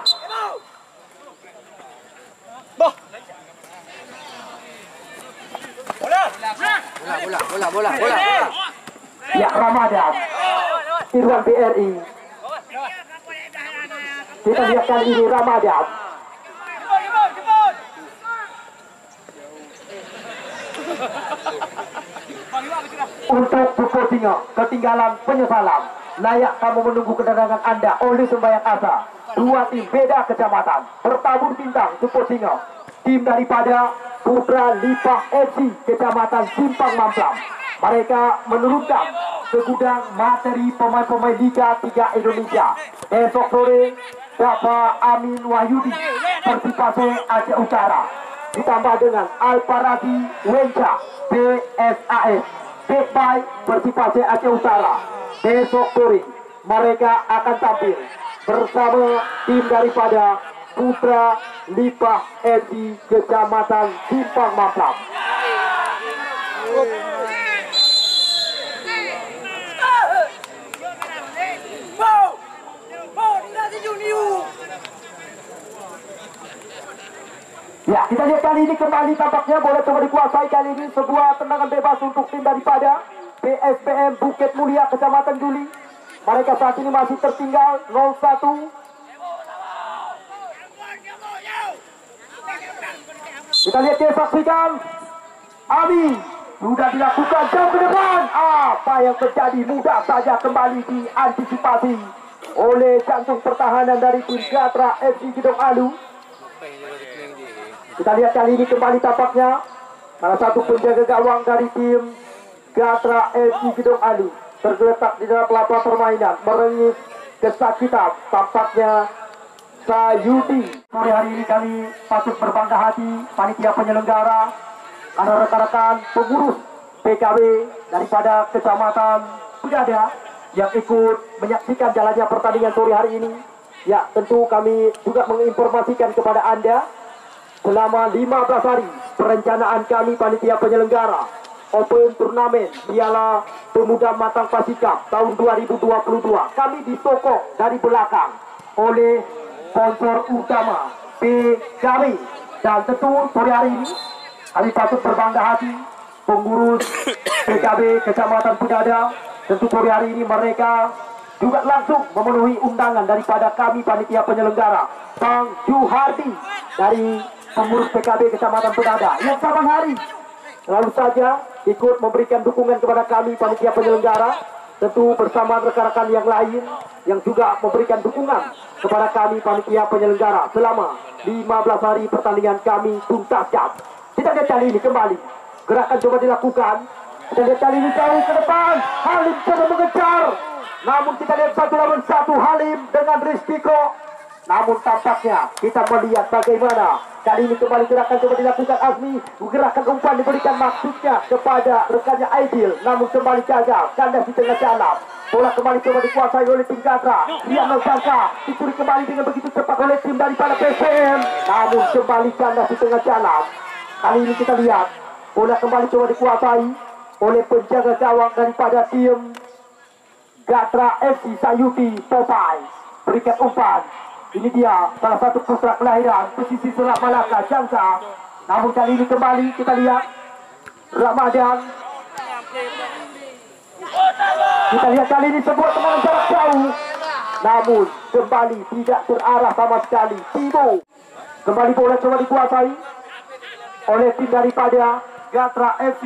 Bola. Ya, Ramadan Irwan BRI. Kita lihat kali ini Ramadan. Untuk Pukul Singa, ketinggalan penyesalan. Layak kamu menunggu kedatangan Anda oleh sembahyang asa. Dua tim beda kecamatan bertabur bintang Pukul Singa. Tim daripada Putra Lipah FC Kecamatan Simpang Mamplam. Mereka menurunkan ke gudang materi pemain-pemain Liga 3 Indonesia. Besok sore Bapak Amin Wahyudi Persipase Aceh Utara ditambah dengan Alfaradi Wenca PSAS Backby Persipase Aceh Utara. Besok sore mereka akan tampil bersama tim daripada Putra Lipah FC Kecamatan Simpang Mamplam. Ya, kita lihat kali ini kembali tampaknya bola coba dikuasai kali ini. Sebuah tendangan bebas untuk tim daripada PSPM Bukit Mulia Kecamatan Juli. Mereka saat ini masih tertinggal 0-1. Kita lihat saksikan Abi sudah dilakukan jam ke depan. Apa yang terjadi mudah saja kembali diantisipasi oleh jantung pertahanan dari tim Gatra FC Gedong Alu. Kita lihat kali ini kembali tampaknya salah satu penjaga gawang dari tim Gatra FC Gedong Alu tergeletak di dalam lapangan permainan merengis kesakitan. Tampaknya Sayudi. Sore hari ini kami patut berbangga hati panitia penyelenggara karena rekan-rekan pengurus PKB daripada Kecamatan Pudada yang ikut menyaksikan jalannya pertandingan sore hari ini. Ya, tentu kami juga menginformasikan kepada Anda selama 15 hari perencanaan kami panitia penyelenggara Open Turnamen Piala Pemuda Matang Pasikap tahun 2022. Kami disokong dari belakang oleh sponsor utama PKB, dan tentu sore hari ini kami patut berbangga hati pengurus PKB Kecamatan Pudada. Tentu sore hari ini mereka juga langsung memenuhi undangan daripada kami panitia penyelenggara Bang Juhardi dari pengurus PKB Kecamatan Pudada yang saban hari selalu saja ikut memberikan dukungan kepada kami panitia penyelenggara, tentu bersama rekan-rekan yang lain yang juga memberikan dukungan kepada kami panitia penyelenggara selama 15 hari pertandingan kami tuntaskan. Kita lihat kali ini kembali gerakan coba dilakukan. Kita lihat kali ini jauh ke depan, Halim coba mengejar, namun kita lihat 1 lawan 1 Halim dengan Rizkiko. Namun tampaknya kita melihat bagaimana kali ini kembali gerakan coba dilakukan Azmi. Gerakan umpan diberikan maksudnya kepada rekannya Aidil, namun kembali gagal. Kandas di tengah jalan. Bola kembali coba dikuasai oleh tim Gatra. Dia Nusantara dicuri kembali dengan begitu cepat oleh tim daripada PSPM, namun kembali kandas di tengah jalan. Kali ini kita lihat bola kembali coba dikuasai oleh penjaga gawang daripada tim Gatra FC Sayuti Popeye. Berikan umpan. Ini dia salah satu putra kelahiran pesisir Selat Malaka, Jangka. Namun kali ini kembali kita lihat Ramadan. Kita lihat kali ini sebuah tendangan jarak jauh. namun kembali tidak terarah sama sekali. Timo kembali bola coba dikuasai oleh tim daripada Gatra FC.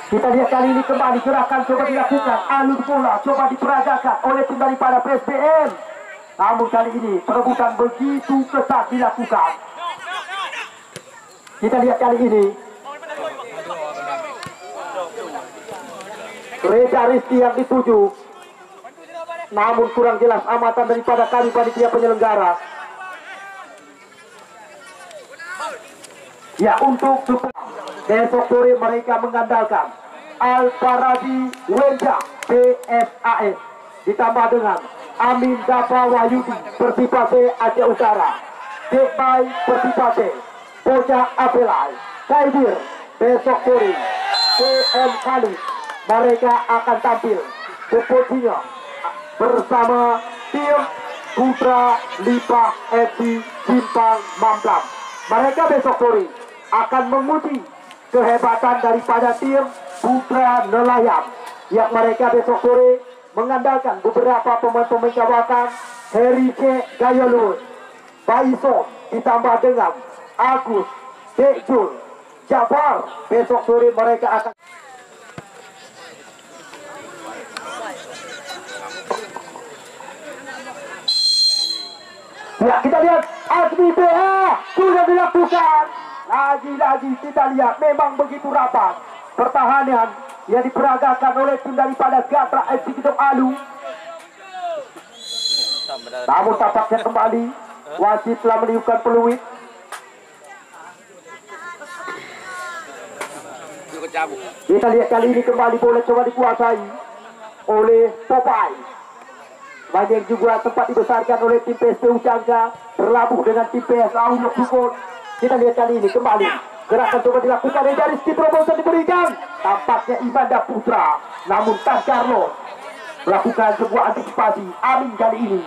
Kita lihat kali ini kembali gerakan coba dilakukan, alur bola coba diperagakan oleh tim daripada PSBM. Namun kali ini perebutan begitu ketat dilakukan. Kita lihat kali ini Reza Rizky yang dituju, namun kurang jelas amatan daripada kami panitia penyelenggara. Ya, untuk besok sore mereka mengandalkan Al-Faradi Wenja PSAS ditambah dengan Amin Dafa Wahyudi Persipase Aceh Utara, Dekbai Persipase Bocah Apelai Kaidir. Besok sore CM Khalid mereka akan tampil sepertinya bersama tim Putra Lipah FC Simpang Mamplam. Mereka besok sore akan menguji kehebatan daripada tim Putra Nelayan yang mereka besok sore mengandalkan beberapa pemain-pemain cadangan, Heri C. Gayolus, Baiso ditambah dengan Agus Dekjul Jafar. Besok sore mereka akan ya, kita lihat Azmi BH sudah dilakukan. Lagi-lagi kita lihat memang begitu rapat pertahanan yang diperagakan oleh tim daripada Gatra FC Kedong Alu. Namun tampaknya kembali wasit telah meniupkan peluit. Kita lihat kali ini kembali bola coba dikuasai oleh Popeye. Banyak juga tempat dibesarkan oleh tim PSPU Jangka berlabuh dengan tim PSA Ulok Sukun. Kita lihat kali ini kembali gerakan coba dilakukan dari Rizky, terobosan diberikan. Tampaknya Ibanda Putra, namun Tan Carlos melakukan sebuah antisipasi. Amin kali ini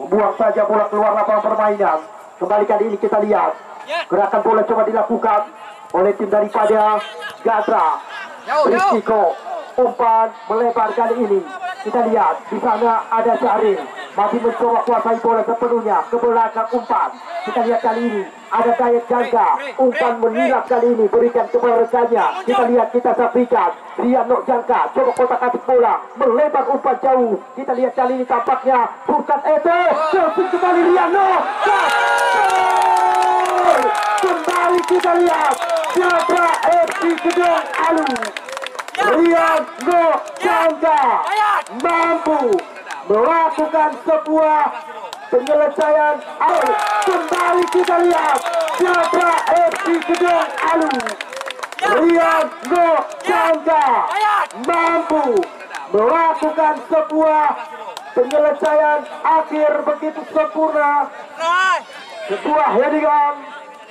membuang saja bola keluar lapangan permainan. Kembali kali ini kita lihat gerakan bola coba dilakukan oleh tim daripada Gatra. Risiko umpan melebar kali ini. Kita lihat di sana ada Syaril masih mencoba kuasai bola sepenuhnya ke belakang umpan. Kita lihat kali ini ada Dayat Jangka, umpan menilap kali ini berikan kepada rekannya. Kita lihat, kita saksikan Rian Nok Jangka coba kotak-atik bola melebar umpan jauh. Kita lihat kali ini tampaknya bukan itu, terus kembali Rian Nok. Kembali kita lihat Gatra FC Kedong Alu. Rian Nok Jangka mampu melakukan sebuah penyelesaian. Kembali kita lihat Gatra FC Kedong Alu. Rian Nok Jangka mampu melakukan sebuah penyelesaian akhir begitu sempurna. Sebuah headingan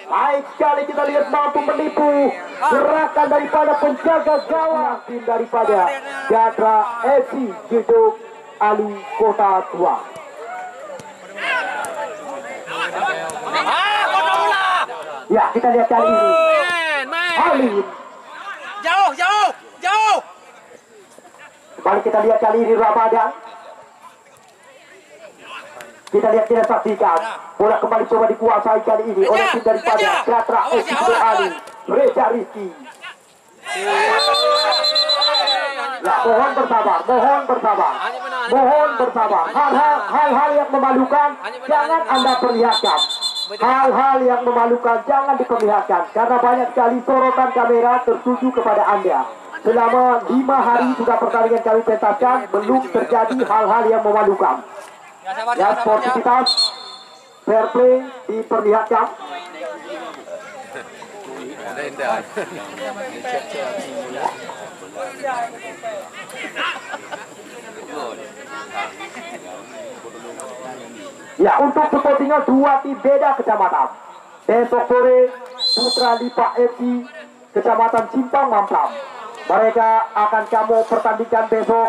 baik sekali, kita lihat mampu menipu gerakan daripada penjaga gawang tim daripada Gatra FC Kedong Alu Kota Tua. Ya, kita lihat kali ini Halim Jauh. kembali kita lihat kali ini Ramadan. Kita lihat, kita saksikan bola kembali coba dikuasai kali ini oleh tim daripada Gatra FC Kedong Alu. Reza Rizky. Ya, mohon bersabar. Hal-hal yang memalukan jangan Anda perlihatkan. Hal-hal yang memalukan jangan diperlihatkan, karena banyak sekali sorotan kamera tertuju kepada Anda. Selama 5 hari sudah pertandingan kami pentaskan, belum terjadi hal-hal yang memalukan. Ya, sportivitas, fair play diperlihatkan. Ya, untuk kepentingan dua tim beda kecamatan. Besok sore Putra Lipah FC Kecamatan Simpang Mamplam. Mereka akan kamu pertandingkan besok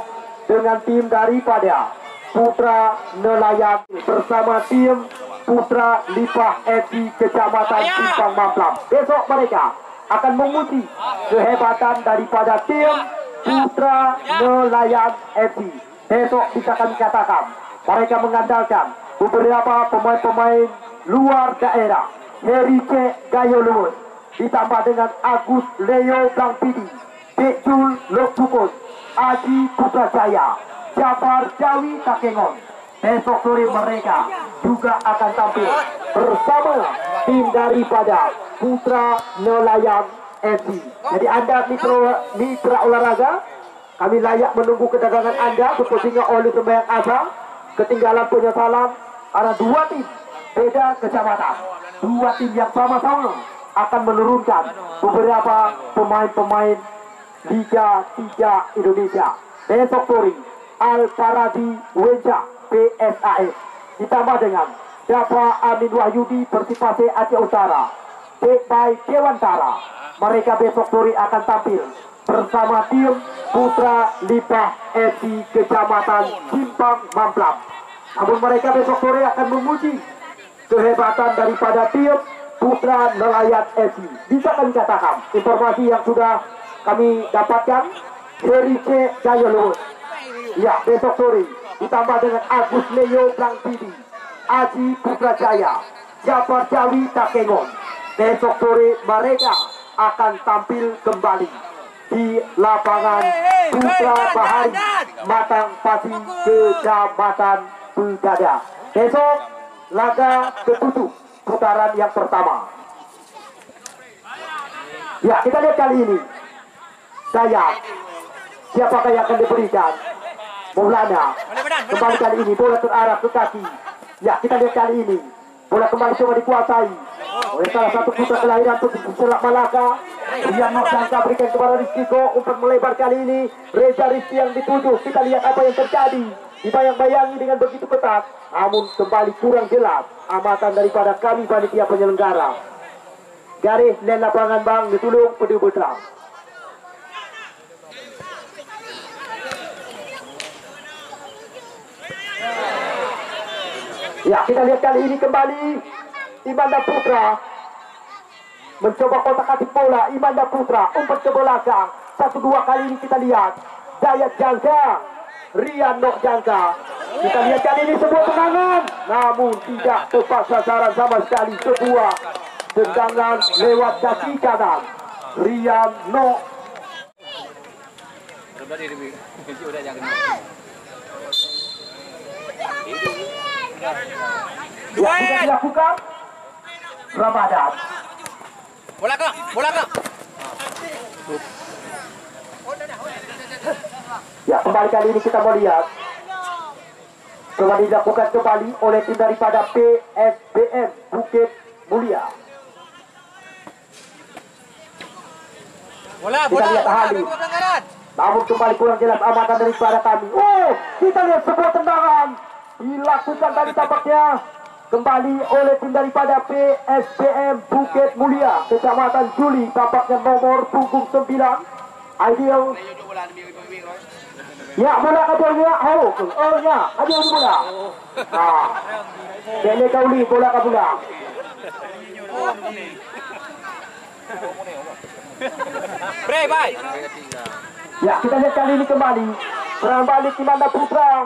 dengan tim daripada Putra Nelayan bersama tim Putra Lipah FC Kecamatan Simpang Mamplam. Besok mereka akan menguji kehebatan daripada tim Putra Nelayan FC. Besok bisa kami katakan mereka mengandalkan beberapa pemain-pemain luar daerah. Heri C. Gayo Lumus ditambah dengan Agus Leo Bangpidi, Bekjul Loktukun, Aji Putrajaya, Jafar Jawi Takengon. Besok sore mereka juga akan tampil bersama tim daripada Putra Nelayan FC. Jadi Anda mitra olahraga, kami layak menunggu kedatangan Anda sepertinya oleh sembahyang asal. Ketinggalan penyesalan ada dua tim beda kecamatan, dua tim yang sama-sama akan menurunkan beberapa pemain-pemain Liga 3 Indonesia. Besok sore Al-Faradi Wenca PSAS ditambah dengan Dafa Amin Wahyudi Persipase Aceh Utara, Dekbai Dewantara. Mereka besok sore akan tampil bersama tim Putra Lipah FC Kecamatan Simpang Mamplam. Namun mereka besok sore akan memuji kehebatan daripada tim Putra Nelayan FC. Bisa kami katakan informasi yang sudah kami dapatkan dari C. Gayo Lumus. Ya, besok sore ditambah dengan Agus Leo Bangpidi, Aji Putrajaya, Jafar Jawi Takengon. Besok sore mereka akan tampil kembali di lapangan Putra Bahari Matang Pasi Kecamatan Pegada. Besok laga ketutup putaran yang pertama. Ya, kita lihat kali ini saya siapakah yang akan diberikan. Maulana kembali kali ini bola terarah ke kaki. Ya, kita lihat kali ini bola kembali coba dikuasai oleh salah satu putra kelahiran Selat Malaka. Rian Nokjangka berikan kepada Rizkiko, umpan melebar kali ini Reza Rizki yang dituju. Kita lihat apa yang terjadi, dibayang-bayangi dengan begitu ketat, namun kembali kurang jelas amatan daripada kami panitia penyelenggara. Garis dan lapangan bang ditulung Pedu Putra. Ya, kita lihat kali ini kembali Imanda Putra mencoba kotak-atik bola. Imanda Putra umpat ke belakang. 1-2 kali ini kita lihat Dayat Jangka, Rian Nokjangka. Kita lihat kali ini sebuah tendangan, namun tidak tepat sasaran sama sekali. Sebuah tendangan lewat kaki kanan Rian Nok. Ya, sudah dilakukan Ramadan. Bola ke. Ya, kembali kali ini kita mau lihat coba dilakukan kembali oleh tim daripada PSBM Bukit Mulia. Kita lihat Ahli, namun kembali kurang jelas amatan daripada kami. Oh, kita lihat sebuah tendangan dilakukan tadi tampaknya kembali oleh tim daripada PSBM Bukit Mulia Kecamatan Juli, tampaknya nomor punggung 9 Ideal. Ya, bola kabarnya ya Ideal di bola. Nah, Dene Kauli bola ke bola. Bye. Ya, kita lihat kali ini kembali serang balik Imanda Putra.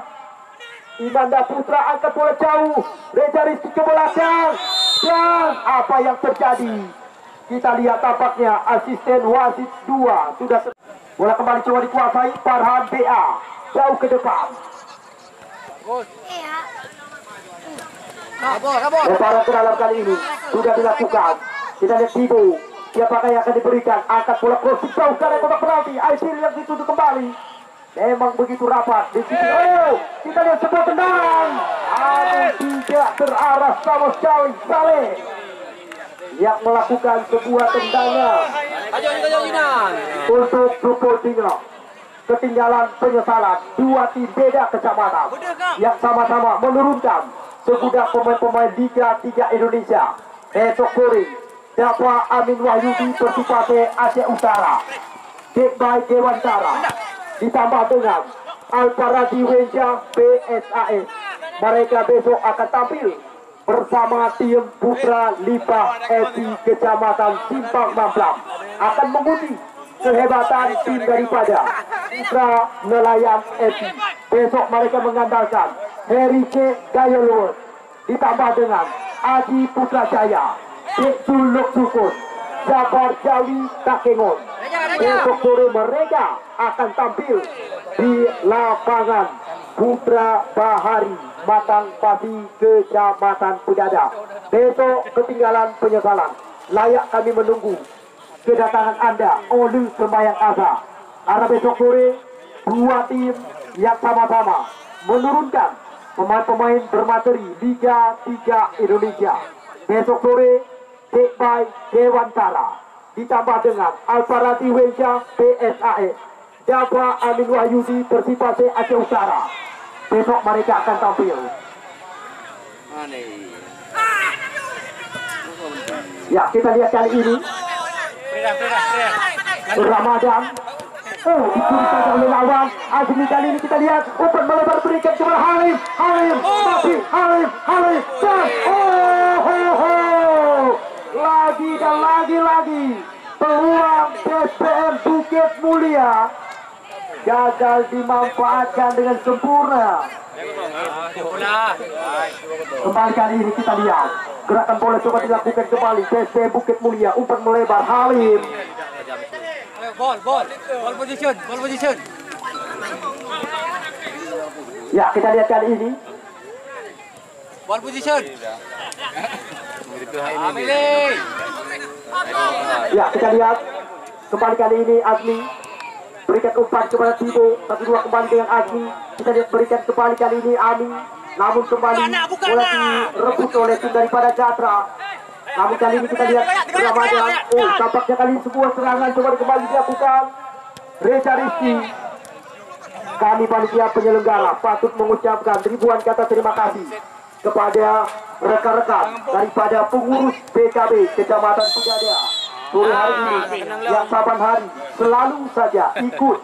Imanda Putra angkat bola jauh, Reza Rizki ke belakang, dan apa yang terjadi? Kita lihat tampaknya asisten wasit 2 sudah bola kembali coba dikuasai Farhan BA jauh ke depan. Lemparan ke dalam kali ini sudah dilakukan. Kita lihat Tibo, siapakah yang akan diberikan? Angkat bola crossing jauh ke arah kotak penalti. Aisyil yang dituju kembali. Memang begitu rapat di sini. Oh, kita lihat sebuah tendangan, tidak terarah sama sekali. Saleh yang melakukan sebuah tendangan untuk Grupol Tinggal. Ketinggalan penyesalan, 2 tim beda kecamatan yang sama-sama menurunkan segudang pemain-pemain Liga 3 Indonesia. Besok sore Dafa Amin Wahyudi Persipase Aceh Utara, Dekbai Dewantara ditambah dengan Al-Faradi Wenca PSAS. Mereka besok akan tampil bersama tim Putra Lipah FC Kecamatan Simpang Mamplam, akan menguji kehebatan tim daripada Putra Nelayan FC. Besok mereka mengandalkan Harry C. Gayolur ditambah dengan Aji Putra Jaya, Beksul Luk Sukun, Jabar Jawi Takengon. Besok sore mereka akan tampil di lapangan Putra Bahari Matang Pati, Kecamatan Pegadang. Besok ketinggalan penyesalan. Layak kami menunggu kedatangan Anda oleh sembahyang asa. Karena besok sore dua tim yang sama-sama menurunkan pemain-pemain bermateri Liga 3 Indonesia. Besok sore Dekbai Dewantara ditambah dengan Alfarati Wensha PSAE, Java Amin Wahyudi Persipase Aceh Utara. Besok mereka akan tampil. Ya, kita lihat kali ini Ramadan. Oh, dicuri saja oleh lawan. Azmi kali ini kita lihat umpan melebar berikan kepada Halim. Tapi Halim dan lagi dan lagi peluang PSPM Bukit Mulia gagal dimanfaatkan dengan sempurna. Kembali kali ini kita lihat gerakan bola coba dilakukan kembali. PSPM Bukit Mulia, umpan melebar Halim. Ball position. Ya, kita lihat kali ini. Ball position. Ya, kita lihat kembali kali ini Azmi berikan umpan kepada Tibo. 1-2 kembali dengan Azmi. Kita lihat berikan kembali kali ini Ami. Namun kembali bola direbut oleh tim daripada Gatra. Namun kali ini kita lihat Ramadan. Oh, tampaknya kali ini sebuah serangan coba kembali dilakukan Reza Rizky. Kami panitia penyelenggara patut mengucapkan ribuan kata terima kasih kepada rekan-rekan daripada pengurus PKB Kecamatan Pegadang sore hari ini yang saban hari selalu saja ikut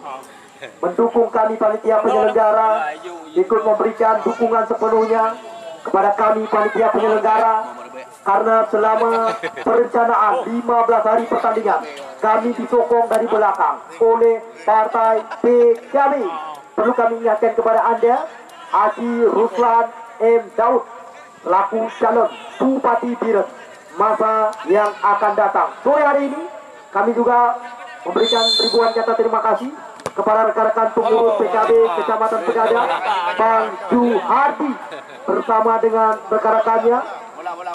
mendukung kami panitia penyelenggara, ikut memberikan dukungan sepenuhnya kepada kami panitia penyelenggara. Karena selama perencanaan 15 hari pertandingan kami disokong dari belakang oleh partai PKB. Perlu kami ingatkan kepada Anda, Haji Ruslan M. Daud selaku calon Bupati Biren masa yang akan datang. Sore hari ini kami juga memberikan ribuan kata terima kasih kepada rekan-rekan pengurus PKB Kecamatan Pegadang, Bang Juhardi bersama dengan rekan-rekannya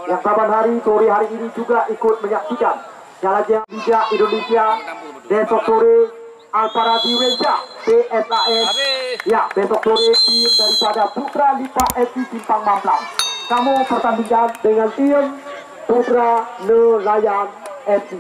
yang saban hari sore hari ini juga ikut menyaksikan jalannya Liga Indonesia. Besok sore Alfarati Wensha PSAS. Ya, besok sore tim daripada Putra Lipa FC Simpang Mamplang. Kamu pertandingan dengan tim Putra Nelayan FC.